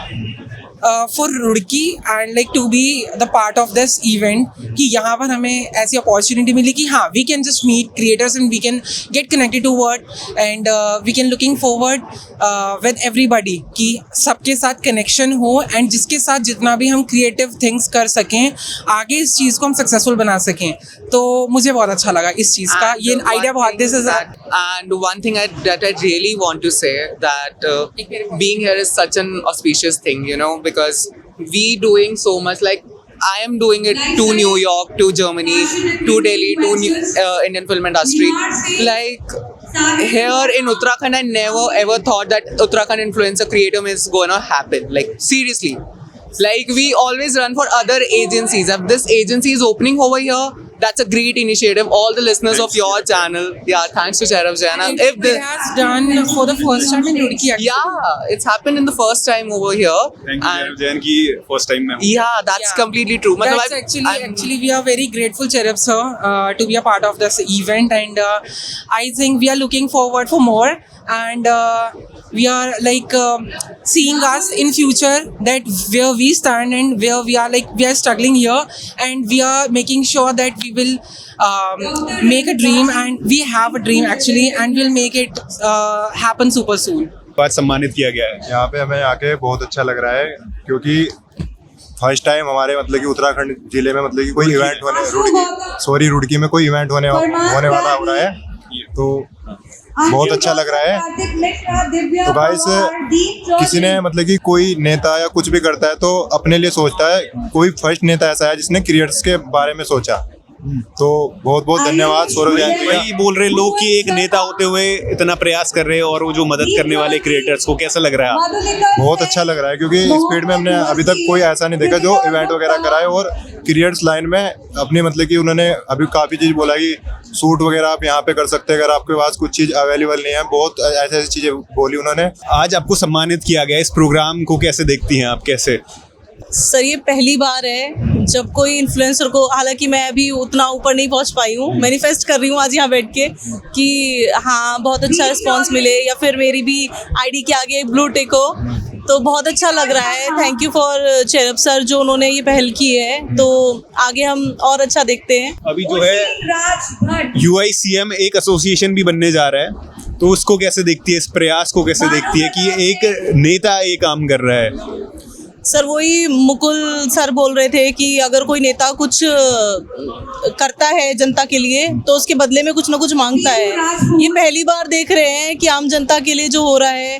for Rudki and like to be the part of this event, कि यहाँ पर हमें ऐसी opportunity मिली कि हाँ, we can just meet creators and we can get connected to what, and we can looking forward with everybody कि सबके साथ connection हो, and जिसके साथ जितना भी हम creative things कर सकें, आगे इस चीज़ को हम successful बना सकें। तो मुझे बहुत अच्छा लगा इस चीज़ का, ये idea बहुत this is and one thing that I really want to say that being here is such an auspicious thing, because we doing so much. Like I am doing it to New York, to Germany, to Delhi, to Indian film industry. Like here in Uttarakhand, I never ever thought that Uttarakhand influencer creator is gonna happen. Like seriously, like we always run for other agencies. If this agency is opening over here, that's a great initiative. All the listeners of your channel, thanks to Cherab Jain. If it has done for the first time in Rudki, actually. It's happened in the first time over here. Thank you, Cherab Jain ki first time mein. That's completely true. That's actually we are very grateful, Cherab sir, to be a part of this event, and I think we are looking forward for more. and we are like seeing us in future, that where we stand and where we are struggling here, and we are making sure that we will make a dream, and we have a dream actually, and we'll make it happen super soon. आज सम्मानित किया गया है। यहाँ पे हमें आके बहुत अच्छा लग रहा है, क्योंकि फर्स्ट टाइम हमारे मतलब कि उत्तराखंड जिले में मतलब कि कोई इवेंट रुड़की में कोई इवेंट होने वाला हो रहा है, तो बहुत अच्छा लग रहा है। तो गाइस, किसी ने मतलब कि कोई नेता या कुछ भी करता है तो अपने लिए सोचता है, कोई फर्स्ट नेता ऐसा है जिसने क्रिएटर्स के बारे में सोचा, तो बहुत बहुत धन्यवाद सौरभ जैन जी। वही बोल रहे लोग कि एक नेता होते हुए इतना प्रयास कर रहे हैं, और वो जो मदद करने वाले क्रिएटर्स को कैसा लग रहा है? बहुत अच्छा लग रहा है, क्योंकि इस फील्ड में हमने अभी तक कोई ऐसा नहीं देखा जो इवेंट वगैरह कराए और क्रिएटर्स लाइन में अपनी मतलब कि उन्होंने अभी काफ़ी चीज़ बोला कि सूट वगैरह आप यहाँ पे कर सकते हैं अगर आपके पास कुछ चीज़ अवेलेबल नहीं है, बहुत ऐसी ऐसी चीज़ें बोली उन्होंने। आज आपको सम्मानित किया गया, इस प्रोग्राम को कैसे देखती हैं आप? कैसे सर, ये पहली बार है जब कोई इन्फ्लुएंसर को, हालांकि मैं अभी उतना ऊपर नहीं पहुंच पाई हूँ, मैनिफेस्ट कर रही हूँ आज यहाँ बैठ के कि हाँ बहुत अच्छा रिस्पांस मिले, या फिर मेरी भी आईडी के आगे ब्लू टिक हो, तो बहुत अच्छा लग रहा है। थैंक यू फॉर चेरप सर जो उन्होंने ये पहल की है, तो आगे हम और अच्छा देखते हैं। अभी जो है UICM एक एसोसिएशन भी बनने जा रहा है, तो उसको कैसे देखती है, इस प्रयास को कैसे देखती है कि ये एक नेता ये काम कर रहा है? सर, वही मुकुल सर बोल रहे थे कि अगर कोई नेता कुछ करता है जनता के लिए तो उसके बदले में कुछ ना कुछ मांगता है। ये पहली बार देख रहे हैं कि आम जनता के लिए जो हो रहा है,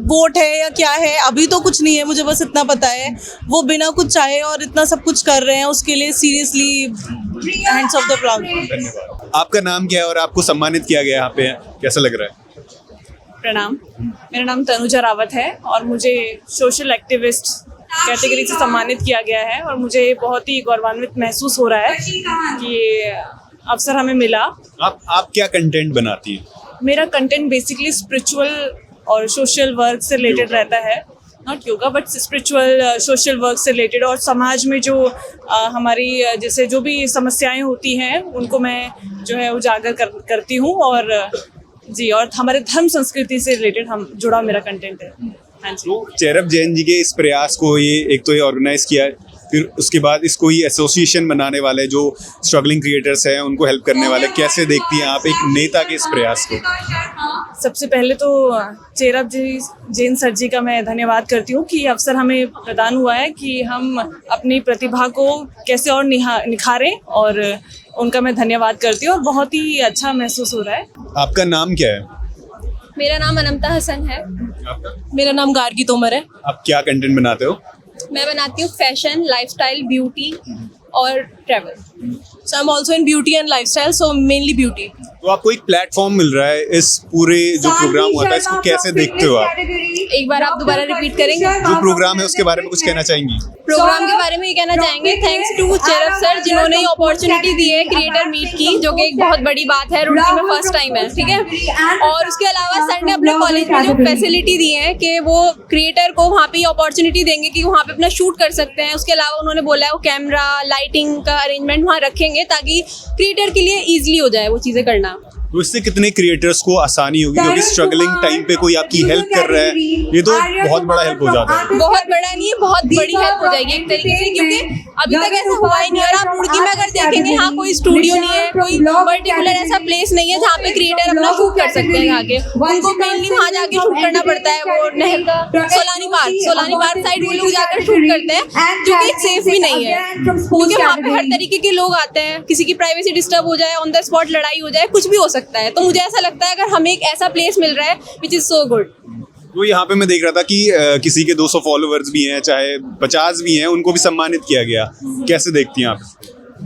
वोट है या क्या है, अभी तो कुछ नहीं है, मुझे बस इतना पता है, वो बिना कुछ चाहे और इतना सब कुछ कर रहे हैं, उसके लिए seriously hands of the proud. धन्यवाद। आपका नाम क्या है और आपको सम्मानित किया गया यहाँ पे, कैसा लग रहा है? प्रणाम, मेरा नाम तनुजा रावत है और मुझे सोशल एक्टिविस्ट कैटेगरी से सम्मानित किया गया है, और मुझे बहुत ही गौरवान्वित महसूस हो रहा है कि ये अवसर हमें मिला। आप क्या कंटेंट बनाती हैं? मेरा कंटेंट बेसिकली स्पिरिचुअल और सोशल वर्क से रिलेटेड रहता है, not yoga but spiritual social work से रिलेटेड, और समाज में जो हमारी जैसे जो भी समस्याएं होती हैं उनको मैं जो है उजागर करती हूँ, और जी, और हमारे धर्म संस्कृति से रिलेटेड जुड़ा मेरा कंटेंट है। हाँ जी। तो चेरप जैन जी के इस प्रयास को एक तो ये ऑर्गेनाइज किया है, फिर उसके बाद इसको ही एसोसिएशन बनाने वाले जो स्ट्रगलिंग क्रिएटर्स हैं उनको हेल्प करने वाले, कैसे देखती हैं आप एक नेता के इस प्रयास को? सबसे पहले तो चेरप जी जैन सर जी का मैं धन्यवाद करती हूँ कि अवसर हमें प्रदान हुआ है कि हम अपनी प्रतिभा को कैसे और निखारें, और उनका मैं धन्यवाद करती हूँ, और बहुत ही अच्छा महसूस हो रहा है। आपका नाम क्या है? मेरा नाम अनंता हसन है। आपका? मेरा नाम गार्गी तोमर है। आप क्या कंटेंट बनाते हो? मैं बनाती हूँ फैशन, लाइफस्टाइल, ब्यूटी और travel. So I'm also in beauty and lifestyle, so mainly beauty. तो आपको एक प्लेटफॉर्म मिल रहा है इस पूरे जो प्रोग्राम हुआ था, इसको कैसे देखते हो आप? एक बार आप दोबारा रिपीट करेंगे? जो प्रोग्राम है उसके बारे में कुछ कहना चाहेंगी? प्रोग्राम के बारे में ये कहना चाहेंगे, थैंक्स टू चेरप सर जिन्होंने ये अपॉर्चुनिटी दी है क्रिएटर मीट की, जो कि एक बहुत बड़ी बात है, रुड़की में फर्स्ट टाइम है, ठीक है। और उसके अलावा सर ने अपने कॉलेज में जो फैसिलिटी दी है कि वो क्रिएटर को वहाँ पे ये अपॉर्चुनिटी देंगे कि वहाँ पे अपना शूट कर सकते हैं। उसके अलावा उन्होंने बोला है वो कैमरा, लाइटिंग का अरेंजमेंट वहाँ रखेंगे ताकि क्रिएटर के लिए ईजिली हो जाए वो चीज़ें करना। तो इससे कितने क्रिएटर्स को आसानी होगी, क्योंकि स्ट्रगलिंग टाइम पे कोई आपकी हेल्प कर रहा है, ये तो बहुत बड़ा हेल्प हो जाता है। बहुत बड़ा नहीं है, बहुत बड़ी हेल्प हो जाएगी एक तरीके से, क्योंकि अभी तक ऐसा हुआ ही नहीं। और आप रुड़की में अगर देखेंगे, हाँ कोई स्टूडियो नहीं है, कोई पर्टिकुलर ऐसा प्लेस नहीं है जहाँ पे क्रिएटर अपना शूट कर सकते हैं जाके, उनको मेनली वहाँ जाके शूट करना पड़ता है। वो नहर का सोलानी पार्क साइड वो लोग जाकर शूट करते हैं, जो कि सेफ भी नहीं है, क्योंकि वहाँ पे हर तरीके के लोग आते हैं, किसी की प्राइवेसी डिस्टर्ब हो जाए, ऑन द स्पॉट लड़ाई हो जाए, कुछ भी हो सकता है। तो मुझे ऐसा लगता है अगर हमें एक ऐसा प्लेस मिल रहा है विच इज सो गुड। तो यहाँ पे मैं देख रहा था कि किसी के 200 फॉलोअर्स भी हैं, चाहे 50 भी हैं, उनको भी सम्मानित किया गया, कैसे देखती हैं आप?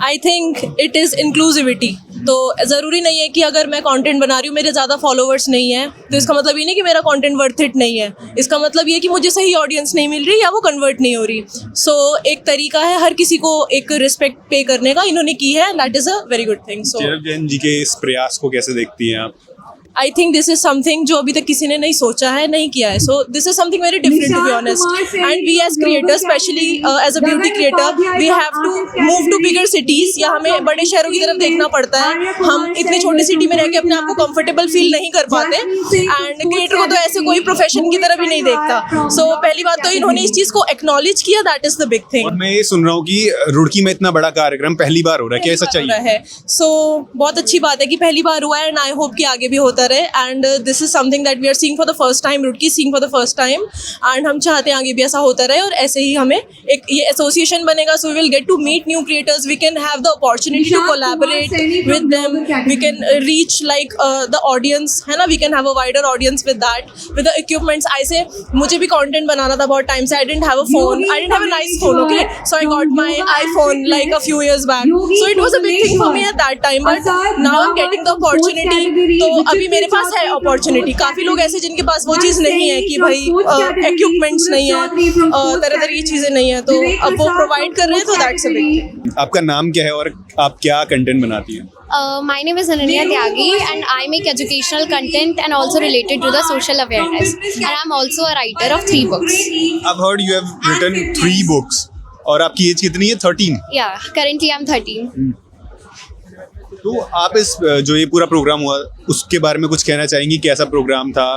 I think it is inclusivity. तो ज़रूरी नहीं है कि अगर मैं कंटेंट बना रही हूँ, मेरे ज़्यादा फॉलोअर्स नहीं है, तो इसका मतलब ये नहीं कि मेरा कंटेंट वर्थ इट नहीं है। इसका मतलब ये कि मुझे सही ऑडियंस नहीं मिल रही या वो कन्वर्ट नहीं हो रही। सो एक तरीका है हर किसी को एक रिस्पेक्ट पे करने का, इन्होंने की है, that is a very good thing. So Chirag Jain ji के इस प्रयास को कैसे देखती हैं आप? I think this is something जो अभी तक किसी ने नहीं सोचा है, नहीं किया है. So this is something very different to be honest. And we as creators, specially as a beauty creator, we have to move to bigger cities, या हमें बड़े शहरों की तरफ देखना पड़ता है. हम इतनी छोटी सिटी में रह के अपने आप को कंफर्टेबल फील नहीं कर पाते. एंड क्रिएटर को तो ऐसे कोई प्रोफेशन की तरह भी नहीं देखता. सो पहली बात तो इन्होंने इस चीज को एक्नॉलेज किया, that is the big thing. और मैं ये सुन रहा हूँ कि रुड़की में इतना बड़ा कार्यक्रम पहली बार हो रहा है, क्या सच्चाई है? सो बहुत अच्छी बात है कि पहली बार हुआ है, एंड आई होप कि आगे भी होता रहे. And this is something that we are seeing for the first time, Roorkee seeing for the first time. And हम चाहते हैं आगे भी ऐसा होता रहे, और ऐसे ही हमें एक ये एसोसिएशन बनेगा. So we will get to meet new creators, we can have the opportunity to collaborate with them, we can reach like the audience, है ना. We can have a wider audience with that, with the equipments. I say मुझे भी कंटेंट बनाना था बहुत टाइम से. I didn't have a phone, I didn't have a nice phone, okay, so I got my iPhone like a few years back, so it was a big thing for me at that time, but now I'm getting the opportunity. तो अभी मेरे पास है opportunity. काफी लोग ऐसे जिनके पास वो चीज़ नहीं है कि भाई equipments नहीं है, तरह तरह की चीज़ें नहीं है, तो अब वो प्रोवाइड कर रहे हैं, तो that's a big thing. आपका नाम क्या है और आप क्या कंटेंट बनाती हैं? My name is Ananya Tyagi and I make educational content and also related to the social awareness, and I'm also a writer of 3 books. I've heard you have written 3 books. और आपकी एज कितनी है? 13. Yeah, currently I'm 13. तो आप इस जो ये पूरा प्रोग्राम हुआ उसके बारे में कुछ कहना चाहेंगी? कैसा प्रोग्राम था,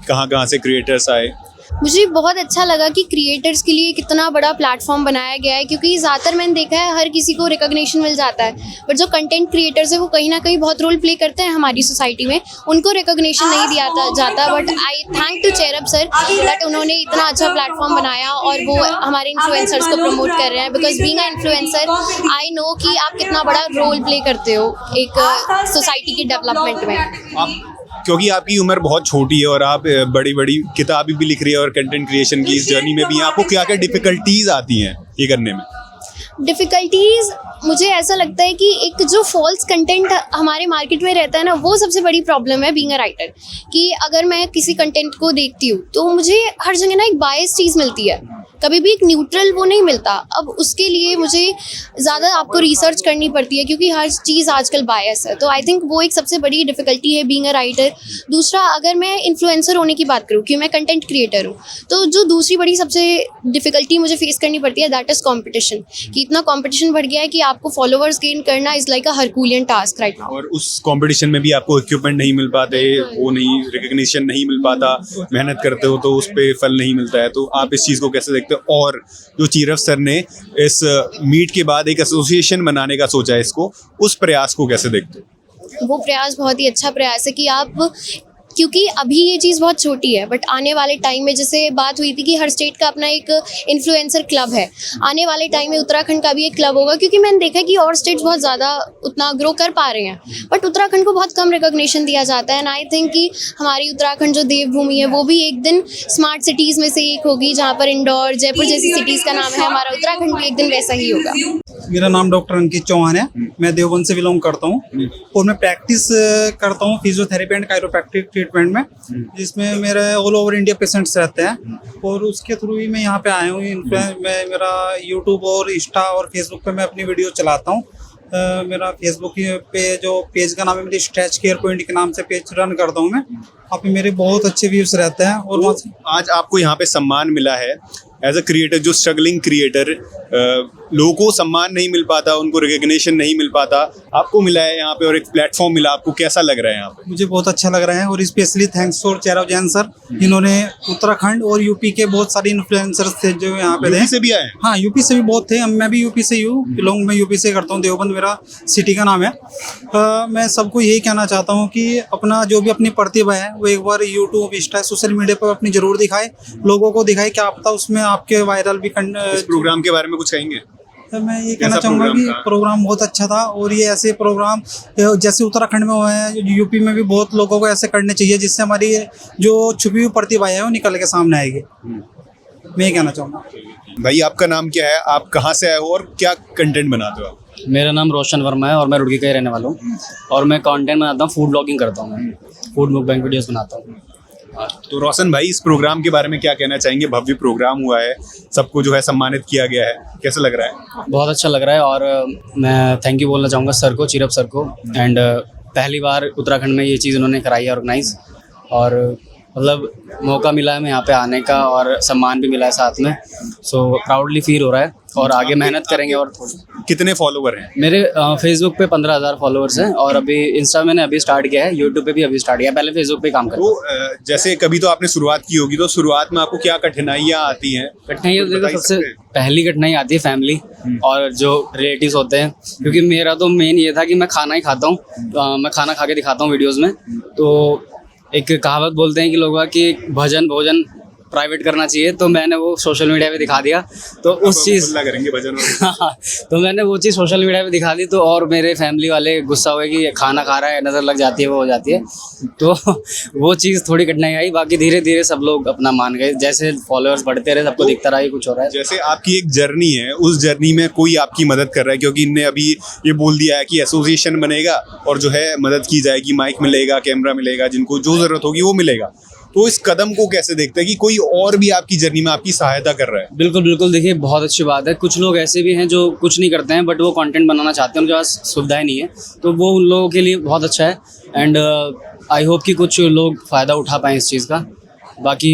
कहाँ से क्रिएटर्स आए? मुझे बहुत अच्छा लगा कि क्रिएटर्स के लिए कितना बड़ा प्लेटफॉर्म बनाया गया है, क्योंकि ज़्यादातर मैंने देखा है हर किसी को रिकॉग्निशन मिल जाता है, बट जो कंटेंट क्रिएटर्स है वो कहीं ना कहीं बहुत रोल प्ले करते हैं हमारी सोसाइटी में, उनको रिकॉग्निशन नहीं दिया जाता. But I thank to Chirag sir that उन्होंने इतना अच्छा प्लेटफॉर्म बनाया और वो हमारे इन्फ्लुएंसर्स को प्रमोट कर रहे हैं. Because being a influencer I know कि आप कितना बड़ा रोल प्ले करते हो एक सोसाइटी के डेवलपमेंट में. क्योंकि आपकी उम्र बहुत छोटी है और आप बड़ी बड़ी किताबें भी लिख रही है और कंटेंट क्रिएशन की इस जर्नी में भी आपको क्या क्या डिफिकल्टीज आती हैं ये करने में? डिफ़िकल्टीज़ मुझे ऐसा लगता है कि एक जो फॉल्स कंटेंट हमारे मार्केट में रहता है ना, वो सबसे बड़ी प्रॉब्लम है बीइंग अ राइटर. कि अगर मैं किसी कंटेंट को देखती हूँ तो मुझे हर जगह ना एक बायस चीज़ मिलती है, कभी भी एक न्यूट्रल वो नहीं मिलता. अब उसके लिए मुझे ज़्यादा आपको रिसर्च करनी पड़ती है क्योंकि हर चीज़ आजकल बायस है. तो आई थिंक वो एक सबसे बड़ी डिफ़िकल्टी है बीइंग अ राइटर. दूसरा, अगर मैं इन्फ्लुएंसर होने की बात करूँ कि मैं कंटेंट क्रिएटर हूँ, तो जो दूसरी बड़ी सबसे डिफ़िकल्टी मुझे फेस करनी पड़ती है दैट इज़ कॉम्पिटिशन. कि इतना कॉम्पिटिशन बढ़ गया है कि आपको फॉलोवर्स गेन करना is like a herculean task right now. और उस कॉम्पिटिशन में भी आपको इक्विपमेंट नहीं मिल पाते, वो नहीं, रिकग्निशन नहीं मिल पाता, मेहनत करते हो तो उस पर फल नहीं मिलता है. तो आप इस चीज़ को कैसे देखते हो? और जो चीरफ सर ने इस मीट के बाद एक एसोसिएशन बनाने का सोचा है, इसको, उस प्रयास को कैसे देखते हो? वो प्रयास बहुत ही अच्छा प्रयास है कि आप, क्योंकि अभी ये चीज़ बहुत छोटी है, बट आने वाले टाइम में, जैसे बात हुई थी कि हर स्टेट का अपना एक इन्फ्लुएंसर क्लब है, आने वाले टाइम में उत्तराखंड का भी एक क्लब होगा. क्योंकि मैंने देखा कि और स्टेट्स बहुत ज़्यादा उतना ग्रो कर पा रहे हैं, बट उत्तराखंड को बहुत कम रिकॉग्निशन दिया जाता है. एंड आई थिंक कि हमारी उत्तराखंड जो देवभूमि है वो भी एक दिन स्मार्ट सिटीज़ में से एक होगी, जहाँ पर इंदौर, जयपुर जैसी सिटीज़ का नाम है. हमारा उत्तराखंड भी एक दिन वैसा ही होगा. मेरा नाम डॉक्टर अंकित चौहान है, मैं देवबंद से बिलोंग करता हूँ और मैं प्रैक्टिस करता हूँ फिजियोथेरेपी एंड कायरोप्रैक्टिक ट्रीटमेंट में, जिसमें मेरे ऑल ओवर इंडिया पेशेंट्स रहते हैं. और उसके थ्रू ही मैं यहाँ पे आया हूँ. मैं मेरा यूट्यूब और इंस्टा और फेसबुक पे मैं अपनी वीडियो चलाता हूँ. मेरा फेसबुक पे जो पेज का नाम है, मेरी स्ट्रेच केयर पॉइंट के नाम से पेज रन करता हूँ मैं. वहाँ पे मेरे बहुत अच्छे व्यूज रहते हैं. और आज आपको यहाँ पे सम्मान मिला है एज अ क्रिएटर, जो स्ट्रगलिंग क्रिएटर, लोगों को सम्मान नहीं मिल पाता, उनको रिकग्निशन नहीं मिल पाता, आपको मिला है यहाँ पे और एक प्लेटफॉर्म मिला. आपको कैसा लग रहा है यहाँ पे? मुझे बहुत अच्छा लग रहा है और specially thanks for Chirag Jain sir, जिन्होंने उत्तराखंड और यूपी के बहुत सारे इन्फ्लुएंसर्स थे जो यहाँ पे थे. यूपी से भी आए? हाँ, यूपी से भी बहुत थे. मैं भी यूपी से ही हूँ, बिलोंग मैं यूपी से करता हूँ. देवबंद मेरा सिटी का नाम है. मैं सबको यही कहना चाहता हूँ कि अपना जो भी अपनी प्रतिभा है वो एक बार यूट्यूब, इंस्टा, सोशल मीडिया पर अपनी जरूर दिखाए, लोगों को दिखाए. क्या पता उसमें आपके वायरल भी. इस प्रोग्राम के बारे में कुछ कहेंगे? तो मैं ये कहना चाहूँगा कि प्रोग्राम बहुत अच्छा था और ये ऐसे प्रोग्राम जैसे उत्तराखंड में हुए हैं, यूपी में भी बहुत लोगों को ऐसे करने चाहिए, जिससे हमारी जो छुपी हुई प्रतिभा है वो निकल के सामने आएगी. मैं ये कहना चाहूँगा. भाई, आपका नाम क्या है, आप कहाँ से आए हो और क्या कंटेंट बनाते हो आप? मेरा नाम रोशन वर्मा है और मैं रुड़की का ही रहने वाला हूँ और मैं कंटेंट बनाता हूँ, फूड ब्लॉगिंग करता हूँ, मैं फूड मुकबैंग वीडियोस बनाता हूँ. तो रोशन भाई, इस प्रोग्राम के बारे में क्या कहना चाहेंगे? भव्य प्रोग्राम हुआ है, सबको जो है सम्मानित किया गया है, कैसा लग रहा है? बहुत अच्छा लग रहा है और मैं थैंक यू बोलना चाहूँगा सर को, चीरफ सर को एंड पहली बार उत्तराखंड में ये चीज़ उन्होंने कराई है ऑर्गेनाइज, और मतलब मौका मिला है हमें यहाँ पे आने का और सम्मान भी मिला है साथ में। सो प्राउडली फील हो रहा है और आगे मेहनत करेंगे। और कितने फॉलोवर हैं? मेरे फेसबुक पे 15,000 फॉलोअर्स हैं और अभी इंस्टा मैंने अभी स्टार्ट किया है, यूट्यूब पे भी अभी स्टार्ट किया है, पहले फेसबुक पे काम करता हूँ। तो जैसे कभी तो आपने शुरुआत की होगी, तो शुरुआत में आपको क्या कठिनाइयाँ आती हैं? कठिनाइयाँ देखो, सबसे पहली कठिनाई आती है फैमिली और जो रिलेटिव्स होते हैं, क्योंकि मेरा तो मेन ये था कि मैं खाना ही खाता हूँ, मैं खाना खा के दिखाता हूँ वीडियोज़ में। तो एक कहावत बोलते हैं कि लोग कि भजन भोजन प्राइवेट करना चाहिए, तो मैंने वो सोशल मीडिया पे दिखा दिया। तो उस चीज़ करेंगे भजन तो मैंने वो चीज़ सोशल मीडिया पे दिखा दी, तो और मेरे फैमिली वाले गुस्सा हुए कि खाना खा रहा है, नज़र लग जाती है, वो हो जाती है। तो वो चीज़ थोड़ी कठिनाई आई, बाकी धीरे धीरे सब लोग अपना मान गए, जैसे फॉलोअर्स बढ़ते रहे सबको दिखता रहा कि कुछ हो रहा है। जैसे आपकी एक जर्नी है, उस जर्नी में कोई आपकी मदद कर रहा है, क्योंकि इनने अभी ये बोल दिया है कि एसोसिएशन बनेगा और जो है मदद की जाएगी, माइक मिलेगा, कैमरा मिलेगा, जिनको जो ज़रूरत होगी वो मिलेगा। तो इस कदम को कैसे देखते हैं कि कोई और भी आपकी जर्नी में आपकी सहायता कर रहा है? बिल्कुल बिल्कुल, देखिए बहुत अच्छी बात है। कुछ लोग ऐसे भी हैं जो कुछ नहीं करते हैं बट वो कंटेंट बनाना चाहते हैं, उनके पास सुविधाएं नहीं है, तो वो उन लोगों के लिए बहुत अच्छा है। एंड आई होप कि कुछ लोग फ़ायदा उठा पाएँ इस चीज़ का। बाकी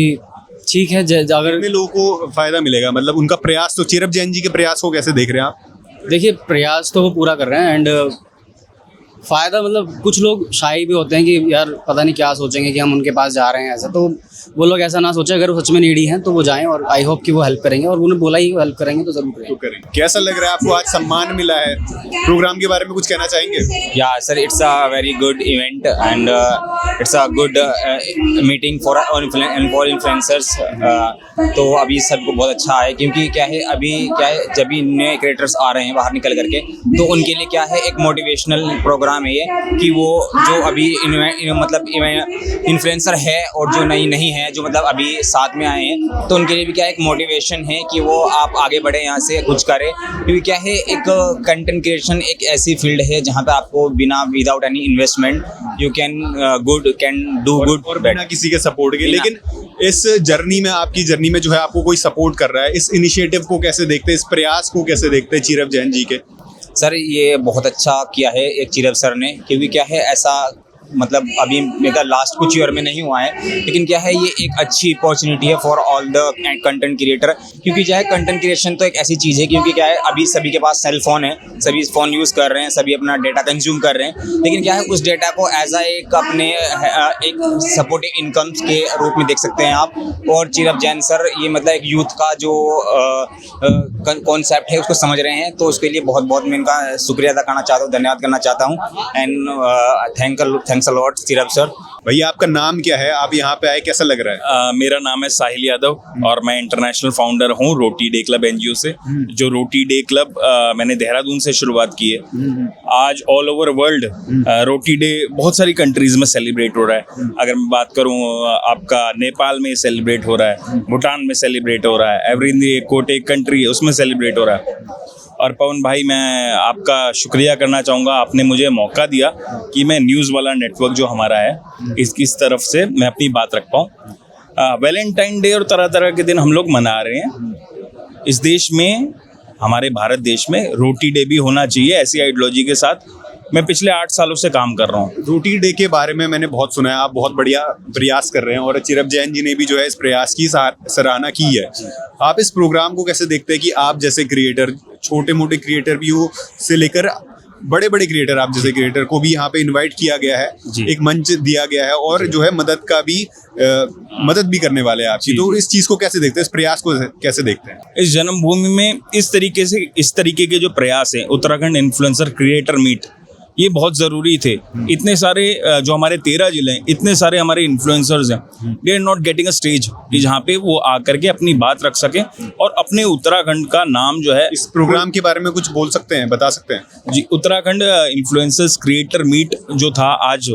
ठीक है, अगर लोगों को फ़ायदा मिलेगा, मतलब उनका प्रयास, तो चीरप जैन जी के प्रयास को कैसे देख रहे हैं आप? देखिए प्रयास तो वो पूरा कर रहे हैं एंड फ़ायदा मतलब कुछ लोग शाही भी होते हैं कि यार पता नहीं क्या सोचेंगे कि हम उनके पास जा रहे हैं, ऐसा तो वो लोग ऐसा ना सोचे। अगर वो सच में नीडी हैं तो वो जाएं और आई होप कि वो हेल्प करेंगे, और उन्होंने बोला ही हेल्प करेंगे तो ज़रूर करेंगे। कैसा लग रहा है आपको, आज सम्मान मिला है, प्रोग्राम के बारे में कुछ कहना चाहेंगे? या sir, it's a very good event and it's a good meeting for influencers. तो अभी सबको बहुत अच्छा है, क्योंकि क्या है अभी क्या है, जब भी नए क्रिएटर्स आ रहे हैं बाहर निकल करके, तो उनके लिए क्या है एक मोटिवेशनल प्रोग्राम है ये, कि वो जो अभी मतलब इन्फ्लुएंसर है और जो नहीं है, जो मतलब अभी साथ में आए हैं, तो उनके लिए भी क्या एक मोटिवेशन है कि वो आप आगे बढ़े, यहाँ से कुछ करें। क्योंकि क्या है एक कंटेंट क्रिएशन एक ऐसी फील्ड है जहाँ पे आपको without any investment you can do good और बिना किसी के सपोर्ट के। लेकिन इस जर्नी में, आपकी जर्नी में जो है आपको कोई सपोर्ट कर रहा है, इस इनिशिएटिव को कैसे देखते हैं, इस प्रयास को कैसे देखते हैं चीरप जैन जी के? सर ये बहुत अच्छा किया है एक चीरप सर ने, क्योंकि क्या है ऐसा मतलब अभी मेरा लास्ट कुछ ईयर में नहीं हुआ है, लेकिन क्या है ये एक अच्छी अपॉर्चुनिटी है for all the content creator. क्योंकि क्या है कंटेंट क्रिएशन तो एक ऐसी चीज़ है, क्योंकि क्या है अभी सभी के पास सेल फोन है, सभी फ़ोन यूज़ कर रहे हैं, सभी अपना डेटा कंज्यूम कर रहे हैं, लेकिन क्या है उस डेटा को एज अ एक अपने एक सपोर्टिव इनकम के रूप में देख सकते हैं आप। और चीरप जैन सर ये मतलब एक यूथ का जो कॉन्सेप्ट है उसको समझ रहे हैं, तो उसके लिए बहुत बहुत मैं इनका शुक्रिया अदा करना चाहता हूँ, धन्यवाद करना चाहता हूँ। And thanks a lot Chirag sir. भैया आपका नाम क्या है, आप यहाँ पे आए, कैसा लग रहा है? मेरा नाम है साहिल यादव और मैं इंटरनेशनल फाउंडर हूँ रोटी डे क्लब एनजीओ से। जो रोटी डे क्लब मैंने देहरादून से शुरुआत की है। आज ऑल ओवर वर्ल्ड रोटी डे बहुत सारी कंट्रीज में सेलिब्रेट हो रहा है। अगर मैं बात करूँ आपका नेपाल में सेलिब्रेट हो रहा है, भूटान में सेलिब्रेट हो रहा है, एवरी कोटे कंट्री है उसमें सेलिब्रेट हो रहा है। और पवन भाई मैं आपका शुक्रिया करना चाहूँगा, आपने मुझे मौका दिया कि मैं न्यूज़ वाला नेटवर्क जो हमारा है इस तरफ से मैं अपनी बात रख पाऊँ। वैलेंटाइन डे और तरह तरह के दिन हम लोग मना रहे हैं इस देश में, हमारे भारत देश में रोटी डे भी होना चाहिए। ऐसी आइडियोलॉजी के साथ मैं पिछले 8 सालों से काम कर रहा हूँ। रोटी डे के बारे में मैंने बहुत सुना है, आप बहुत बढ़िया प्रयास कर रहे हैं और चीरप जैन जी ने भी जो है इस प्रयास की सराहना की है। आप इस प्रोग्राम को कैसे देखते हैं कि आप जैसे क्रिएटर, छोटे मोटे क्रिएटर भी हो से लेकर बड़े बड़े क्रिएटर, आप जैसे क्रिएटर को भी यहाँ पे इनवाइट किया गया है, एक मंच दिया गया है और जो है मदद का भी मदद भी करने वाले हैं आपकी, तो इस चीज़ को कैसे देखते हैं, इस प्रयास को कैसे देखते हैं? इस जन्मभूमि में इस तरीके के जो प्रयास हैं, उत्तराखंड इन्फ्लुएंसर क्रिएटर मीट, ये बहुत ज़रूरी थे। इतने सारे जो हमारे 13 जिले हैं, इतने सारे हमारे इन्फ्लुएंसर्स हैं, they are not getting a stage कि जहाँ पे वो आकर के अपनी बात रख सकें और अपने उत्तराखंड का नाम जो है। इस प्रोग्राम के बारे में कुछ बोल सकते हैं, बता सकते हैं? जी, उत्तराखंड इन्फ्लुएंसर्स क्रिएटर मीट जो था, आज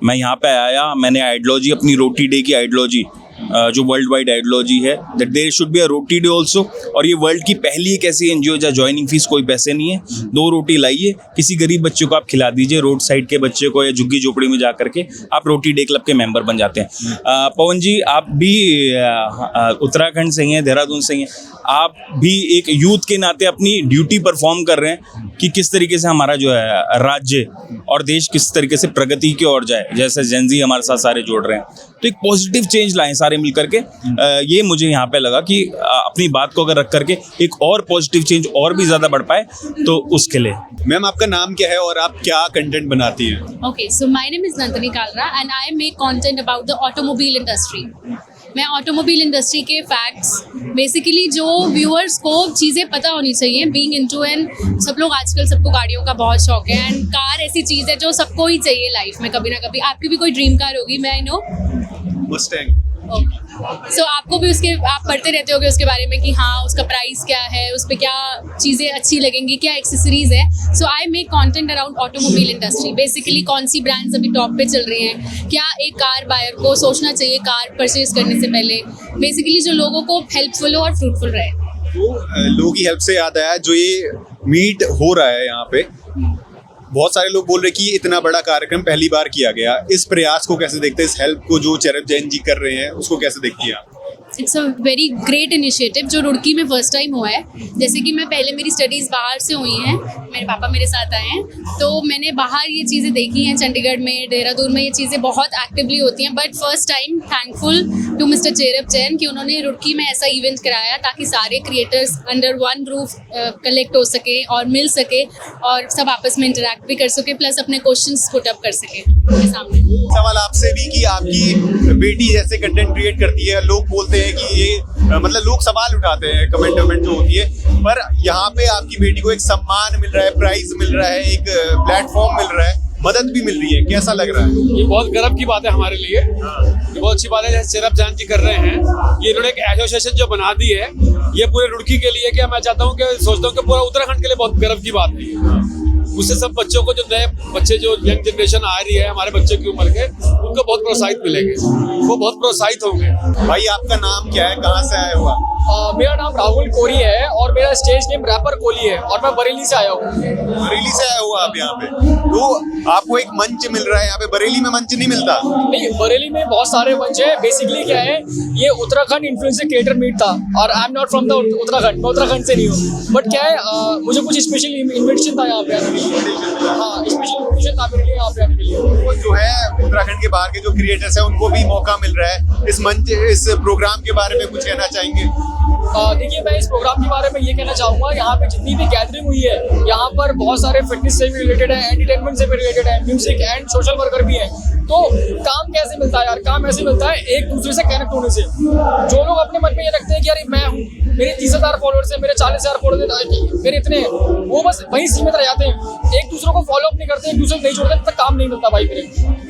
मैं यहाँ पे आया, मैंने आइडियोलॉजी अपनी रोटी डे की आइडियोलॉजी जो वर्ल्ड वाइड आइडियोलॉजी है that there should be a roti day also. और ये वर्ल्ड की पहली एक ऐसी एनजीओ जहाँ ज्वाइनिंग फीस कोई पैसे नहीं है, 2 रोटी लाइए, किसी गरीब बच्चे को आप खिला दीजिए, रोड साइड के बच्चे को या झुग्गी झोपड़ी में जा करके आप रोटी डे क्लब के मेंबर बन जाते हैं। पवन जी आप भी उत्तराखंड से ही हैं, देहरादून से ही हैं, आप भी एक यूथ के नाते अपनी ड्यूटी परफॉर्म कर रहे हैं कि किस तरीके से हमारा जो है राज्य और देश किस तरीके से प्रगति की ओर जाए, जैसे जेनजी हमारे साथ सारे जोड़ रहे हैं, तो एक पॉजिटिव चेंज लाएं सारे मिल करके। ये मुझे यहाँ पे लगा कि अपनी बात को अगर रख करके एक और पॉजिटिव चेंज और भी ज़्यादा बढ़ पाए तो उसके लिए। मैम आपका नाम क्या है और आप क्या कंटेंट बनाती हैं? Okay, so my name is Nandini Kalra and I make content about the automobile industry. मैं ऑटोमोबाइल इंडस्ट्री के फैक्ट्स, बेसिकली जो व्यूअर्स को चीज़ें पता होनी चाहिए, बीइंग इनटू एंड सब लोग आजकल सबको गाड़ियों का बहुत शौक है एंड कार ऐसी चीज़ है जो सबको ही चाहिए लाइफ में कभी ना कभी। आपकी भी कोई ड्रीम कार होगी, मैं आई नो मस्टैंग। सो आपको भी उसके, आप पढ़ते रहते होगे उसके बारे में कि हाँ उसका प्राइस क्या है, उस पर क्या चीज़ें अच्छी लगेंगी, क्या एक्सेसरीज है। So I make content around automobile industry. Basically कौन सी ब्रांड्स अभी टॉप पे चल रही हैं, क्या एक कार बायर को सोचना चाहिए कार परचेज करने से पहले, बेसिकली जो लोगों को हेल्पफुल हो और फ्रूटफुल रहे। तो लोगों की हेल्प से याद आया, जो ये मीट हो रहा है यहाँ पे, बहुत सारे लोग बोल रहे कि इतना बड़ा कार्यक्रम पहली बार किया गया, इस प्रयास को कैसे देखते हैं, इस हेल्प को जो चेरप जैन जी कर रहे हैं उसको कैसे देखती हैं आप? It's a very great initiative जो रुड़की में फर्स्ट टाइम हुआ है। जैसे कि मैं पहले, मेरी स्टडीज़ बाहर से हुई हैं, मेरे पापा मेरे साथ आए हैं, तो मैंने बाहर ये चीज़ें देखी हैं, चंडीगढ़ में, देहरादून में ये चीज़ें बहुत एक्टिवली होती हैं। But first time thankful to mister Chirag Jain कि उन्होंने रुड़की में ऐसा इवेंट कराया ताकि सारे creators under one roof collect हो सके और मिल सके और सब आपस में इंटरेक्ट भी कर सके, प्लस अपने क्वेश्चंस पुट अप कर सके उनके सामने। सवाल आपसे भी कि आपकी बेटी जैसे कंटेंट क्रिएट करती है, लोग बोलते हैं कि ये मतलब लोग सवाल उठाते हैं, कमेंट जो होती है, पर यहाँ पे आपकी बेटी को एक सम्मान मिल रहा है, प्राइज मिल रहा है, एक प्लेटफॉर्म मिल रहा है, मदद भी मिल रही है, कैसा लग रहा है? ये बहुत गर्व की बात है हमारे लिए, ये बहुत अच्छी बात है जैसे चेरप जैन जी कर रहे हैं। ये इन्होंने एक एसोसिएशन जो बना दी है, ये पूरे रुड़की के लिए, क्या मैं चाहता हूँ कि सोचता हूँ कि पूरा उत्तराखंड के लिए बहुत गर्व की बात है। उससे सब बच्चों को, जो नए बच्चे, जो यंग जनरेशन आ रही है हमारे बच्चे की उम्र के, उनको बहुत प्रोत्साहित मिलेंगे, वो बहुत प्रोत्साहित होंगे। भाई आपका नाम क्या है, कहाँ से आया हुआ? मेरा नाम राहुल कोरी है और मेरा स्टेज नेम रैपर कोली है और मैं बरेली से आया हूँ। बरेली से आया हुआ आप यहाँ पे, तो आपको एक मंच मिल रहा है यहाँ पे, बरेली में मंच नहीं मिलता? नहीं, बरेली में बहुत सारे मंच है। बेसिकली क्या है, ये उत्तराखंड इन्फ्लुएंसर क्रिएटर मीट था और I am not from the Uttarakhand, मैं उत्तराखंड से नहीं हूँ। बट क्या है, मुझे कुछ स्पेशल इन्विटेशन था यहाँ पे आने के लिए। हाँ, स्पेशल इन्विटेशन था मेरे लिए यहाँ पे आने के लिए। वो जो है उत्तराखंड के बाहर के जो क्रिएटर्स हैं उनको भी मौका मिल रहा है इस मंच, इस प्रोग्राम के बारे में कुछ कहना चाहेंगे? देखिए, मैं इस प्रोग्राम के बारे में ये कहना चाहूँगा, यहाँ पे जितनी भी गैदरिंग हुई है, यहाँ पर बहुत सारे फिटनेस से भी रिलेटेड है, एंटरटेनमेंट से भी रिलेटेड है, म्यूजिक एंड सोशल वर्कर भी है। तो काम कैसे मिलता है यार, काम ऐसे मिलता है एक दूसरे से कनेक्ट होने से। जो लोग अपने मन में ये रखते हैं कि अरे मैं हूँ, मेरे 30,000 फॉलोअर्स हैं, मेरे 40,000 फॉलोअर्स, मेरे इतने हैं, वो बस वहीं सीमित रह जाते हैं, एक दूसरे को फॉलो अप नहीं करते, एक दूसरे को नहीं छोड़ते, तब तक काम नहीं मिलता भाई। मेरे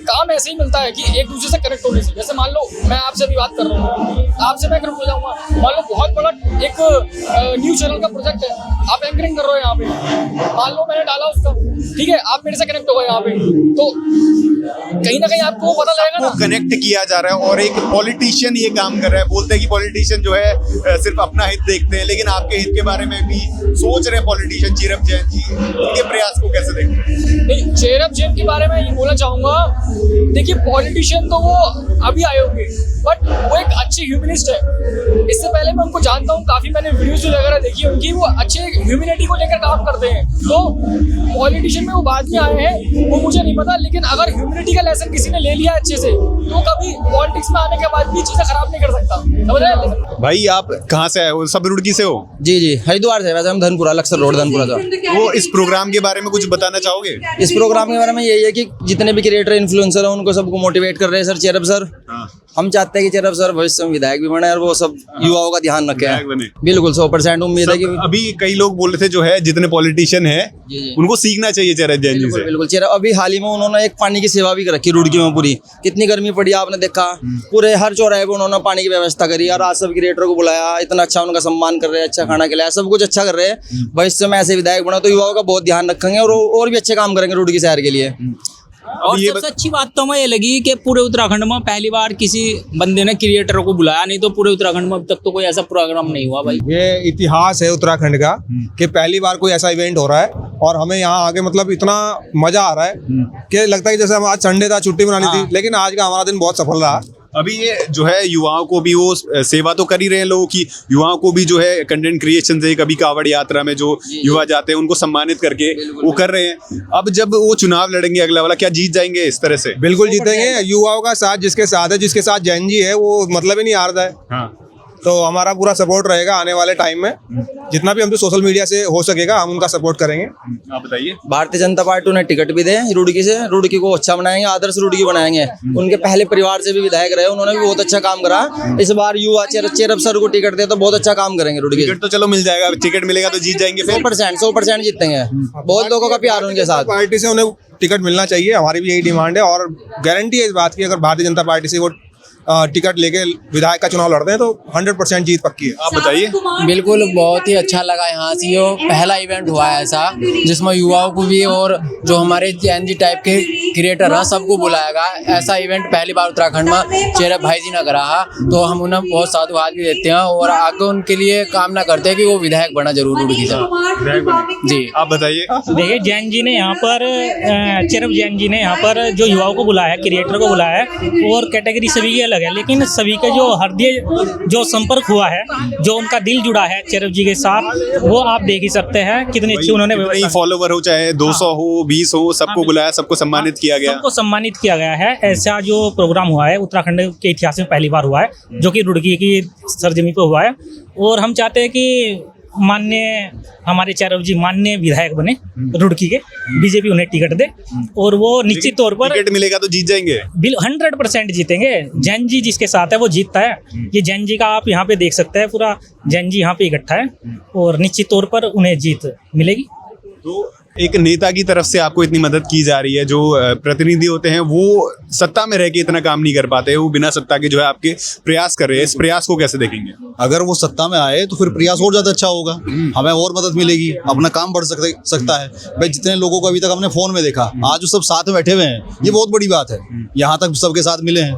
काम ऐसे ही मिलता है कि एक दूसरे से कनेक्ट होने से। जैसे मान लो मैं आपसे भी बात कर रहा हूँ, आपसे मैं कनेक्ट हो जाऊँगा, मान लो बहुत बड़ा एक न्यूज चैनल का प्रोजेक्ट है, आप एंकरिंग कर रहे हो यहाँ पे, मान लो मैंने डाला उसका, ठीक है, आप मेरे से कनेक्ट हो गए यहाँ पे, तो कहीं ना कहीं आपको पता लगेगा ना, कनेक्ट किया जा रहा है। और एक पॉलिटिशियन ये काम कर रहा है, बोलते हैं कि पॉलिटिशियन जो है सिर्फ अपना हित देखते हैं, लेकिन आपके हित के बारे में भी सोच रहे हैं पॉलिटिशियन चेरप जैन जी, उनके प्रयास को कैसे देखते हैं? नहीं, चेरप जैन के बारे में ये बोलना चाहूँगा, देखिए पॉलिटिशियन तो वो अभी आए होंगे, बट वो एक अच्छे ह्यूमनिस्ट है। इससे पहले मैं उनको जानता हूँ, काफ़ी मैंने वीडियोज वगैरह देखी उनकी, वो अच्छे ह्यूमैनिटी को लेकर काम करते हैं। तो पॉलिटिशियन में वो बाद में आए हैं वो मुझे नहीं पता, लेकिन अगर ह्यूमैनिटी का लेसन किसी ने ले लिया अच्छे से, तो कभी पॉलिटिक्स में आने के बाद भी चीज़ें खराब नहीं कर सकता, समझ रहे हैं? भाई आप कहाँ से आए हो? सब रुड़की से हो? जी जी, हरिद्वार से, वैसे हम धनपुरा, लक्सर रोड धनपुरा से। वो इस प्रोग्राम के बारे में कुछ बताना चाहोगे? इस प्रोग्राम के बारे में यही है कि जितने भी क्रिएटर इन्फ्लुएंसर हैं उनको सबको मोटिवेट कर रहे हैं सर चेरप सर। हम चाहते हैं कि चेरप सर भविष्य में विधायक भी बने और वो सब युवाओं का ध्यान रखें। बिल्कुल 100% उम्मीद है कि अभी कई लोग बोल रहे थे जो है जितने पॉलिटिशियन हैं उनको सीखना चाहिए चेरप जैन जी से। बिल्कुल चेरप, अभी हाल ही में उन्होंने एक पानी की सेवा भी रखी रुड़की में, पूरी कितनी गर्मी पड़ी आपने देखा, पूरे हर चौराहे पे उन्होंने पानी की व्यवस्था करी और आज सब क्रिएटर को बुलाया, इतना अच्छा उनका सम्मान कर रहे हैं, अच्छा खाना खिलाया, सब कुछ अच्छा कर रहे हैं। भविष्य में ऐसे विधायक बना तो युवाओं का बहुत ध्यान रखेंगे और भी अच्छे काम करेंगे रुड़की शहर के लिए। और सबसे अच्छी बात तो मैं ये लगी कि पूरे उत्तराखंड में पहली बार किसी बंदे ने क्रिएटरों को बुलाया, नहीं तो पूरे उत्तराखंड में अब तक तो कोई ऐसा प्रोग्राम नहीं हुआ भाई। ये इतिहास है उत्तराखंड का कि पहली बार कोई ऐसा इवेंट हो रहा है और हमें यहाँ आके मतलब इतना मजा आ रहा है कि लगता है कि जैसे हम आज संडे था, छुट्टी मनानी थी, लेकिन आज का हमारा दिन बहुत सफल रहा। अभी ये जो है युवाओं को भी वो सेवा तो कर ही रहे हैं लोगों की, युवाओं को भी जो है कंटेंट क्रिएशन से कभी कावड़ यात्रा में जो युवा जाते हैं उनको सम्मानित करके वो कर रहे हैं। अब जब वो चुनाव लड़ेंगे अगला वाला, क्या जीत जाएंगे इस तरह से? बिल्कुल जीतेंगे। युवाओं का साथ जिसके साथ है, जिसके साथ जैन जी है, वो मतलब ही नहीं हारता है। हाँ। तो हमारा पूरा सपोर्ट रहेगा आने वाले टाइम में, जितना भी हमसे सोशल मीडिया से हो सकेगा हम उनका सपोर्ट करेंगे। आप बताइए। भारतीय जनता पार्टी उन्हें टिकट भी दे रुड़की से, रुड़की को अच्छा बनाएंगे, आदर्श रुड़की बनाएंगे। उनके पहले परिवार से भी विधायक रहे, उन्होंने भी बहुत अच्छा काम करा। इस बार युवा चेरब सर को टिकट दे तो बहुत अच्छा काम करेंगे रुड़की। टिकट तो चलो मिल जाएगा, टिकट मिलेगा तो जीत जाएंगे। 100% जीतेंगे। बहुत लोगों का प्यार उनके साथ। पार्टी से उन्हें टिकट मिलना चाहिए, हमारी भी यही डिमांड है और गारंटी है इस बात की, अगर भारतीय जनता पार्टी से वो टिकट लेके विधायक का चुनाव लड़ते हैं तो 100% जीत पक्की है। आप बताइए। बिल्कुल, बहुत ही अच्छा लगा यहाँ से। ये पहला इवेंट हुआ है ऐसा जिसमें युवाओं को भी और जो हमारे जेएनजी टाइप के क्रिएटर हैं सबको बुलाया गया। ऐसा इवेंट पहली बार उत्तराखंड में चेरब भाई जी ने करा है, तो हम उन्हें बहुत साधुवाद भी देते हैं और आगे उनके लिए कामना करते हैं कि वो विधायक बना जरूर रुड़की से। जी आप बताइए। देखिए, जैन जी ने यहाँ पर चेरब जैन जी ने यहाँ पर जो युवाओं को बुलाया है, क्रिएटर को बुलाया है और कैटेगरी सभी की अलग है, लेकिन सभी का जो हृदय जो संपर्क हुआ है, जो उनका दिल जुड़ा है चेरब जी के साथ, वो आप देख ही सकते हैं कितनी अच्छी उन्होंने फॉलोवर हो, चाहे 200 हो 20 हो, सबको बुलाया, सबको सम्मानित किया गया। सबको सम्मानित किया गया है। ऐसा जो प्रोग्राम हुआ है उत्तराखंड के इतिहास में पहली बार हुआ है, जो कि रुड़की की सरजमी पर हुआ है। और हम चाहते हैं कि माननीय हमारे चेरब जी माननीय विधायक बने रुड़की के, बीजेपी उन्हें टिकट दे और वो निश्चित तौर पर टिकट मिलेगा तो जीत जाएंगे। 100% जीतेंगे। जैन जी जिसके साथ है वो जीतता है। ये जैन जी का आप यहाँ पे देख सकते हैं, पूरा जैन जी यहाँ पे इकट्ठा है और निश्चित तौर पर उन्हें जीत मिलेगी। तो एक नेता की तरफ से आपको इतनी मदद की जा रही है, जो प्रतिनिधि होते हैं वो सत्ता में रह के इतना काम नहीं कर पाते, वो बिना सत्ता के जो है आपके प्रयास कर रहे हैं, इस प्रयास को कैसे देखेंगे? अगर वो सत्ता में आए तो फिर प्रयास और ज्यादा अच्छा होगा, हमें और मदद मिलेगी, अपना काम बढ़ सकता है। भाई जितने लोगों को अभी तक हमने फोन में देखा, आज जो सब साथ में बैठे हुए हैं, ये बहुत बड़ी बात है। यहाँ तक सबके साथ मिले हैं।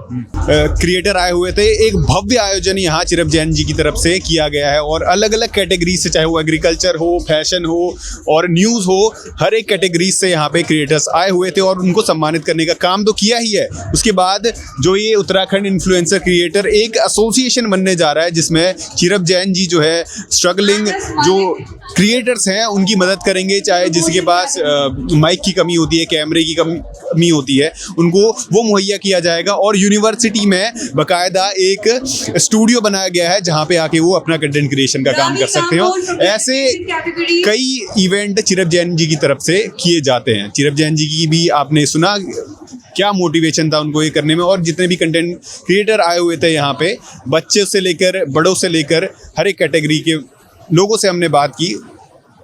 क्रिएटर आए हुए थे, एक भव्य आयोजन यहाँ चेरब जैन जी की तरफ से किया गया है और अलग अलग कैटेगरी से, चाहे वो एग्रीकल्चर हो, फैशन हो और न्यूज़ हो, हर एक कैटेगरी से यहाँ पे क्रिएटर्स आए हुए थे और उनको सम्मानित करने का काम तो किया ही है। उसके बाद जो ये उत्तराखंड इन्फ्लुएंसर क्रिएटर एक एसोसिएशन बनने जा रहा है, जिसमें चेरब जैन जी जो है स्ट्रगलिंग जो क्रिएटर्स हैं उनकी मदद करेंगे, चाहे जिसके पास माइक की कमी होती है, कैमरे की कमी होती है, उनको वो मुहैया किया जाएगा। और यूनिवर्सिटी में बाकायदा एक स्टूडियो बनाया गया है जहाँ पे आके वो अपना कंटेंट क्रिएशन का काम कर सकते हो। ऐसे कई इवेंट चेरब जैन जी की तरफ से किए जाते हैं। चेरब जैन जी की भी आपने सुना क्या मोटिवेशन था उनको ये करने में, और जितने भी कंटेंट क्रिएटर आए हुए थे यहाँ पे, बच्चे से लेकर बड़ों से लेकर हर एक कैटेगरी के लोगों से हमने बात की,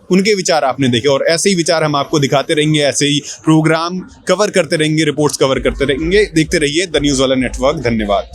उनके विचार आपने देखे और ऐसे ही विचार हम आपको दिखाते रहेंगे, ऐसे ही प्रोग्राम कवर करते रहेंगे, रिपोर्ट्स कवर करते रहेंगे। देखते रहिए द न्यूज़ वाला नेटवर्क। धन्यवाद।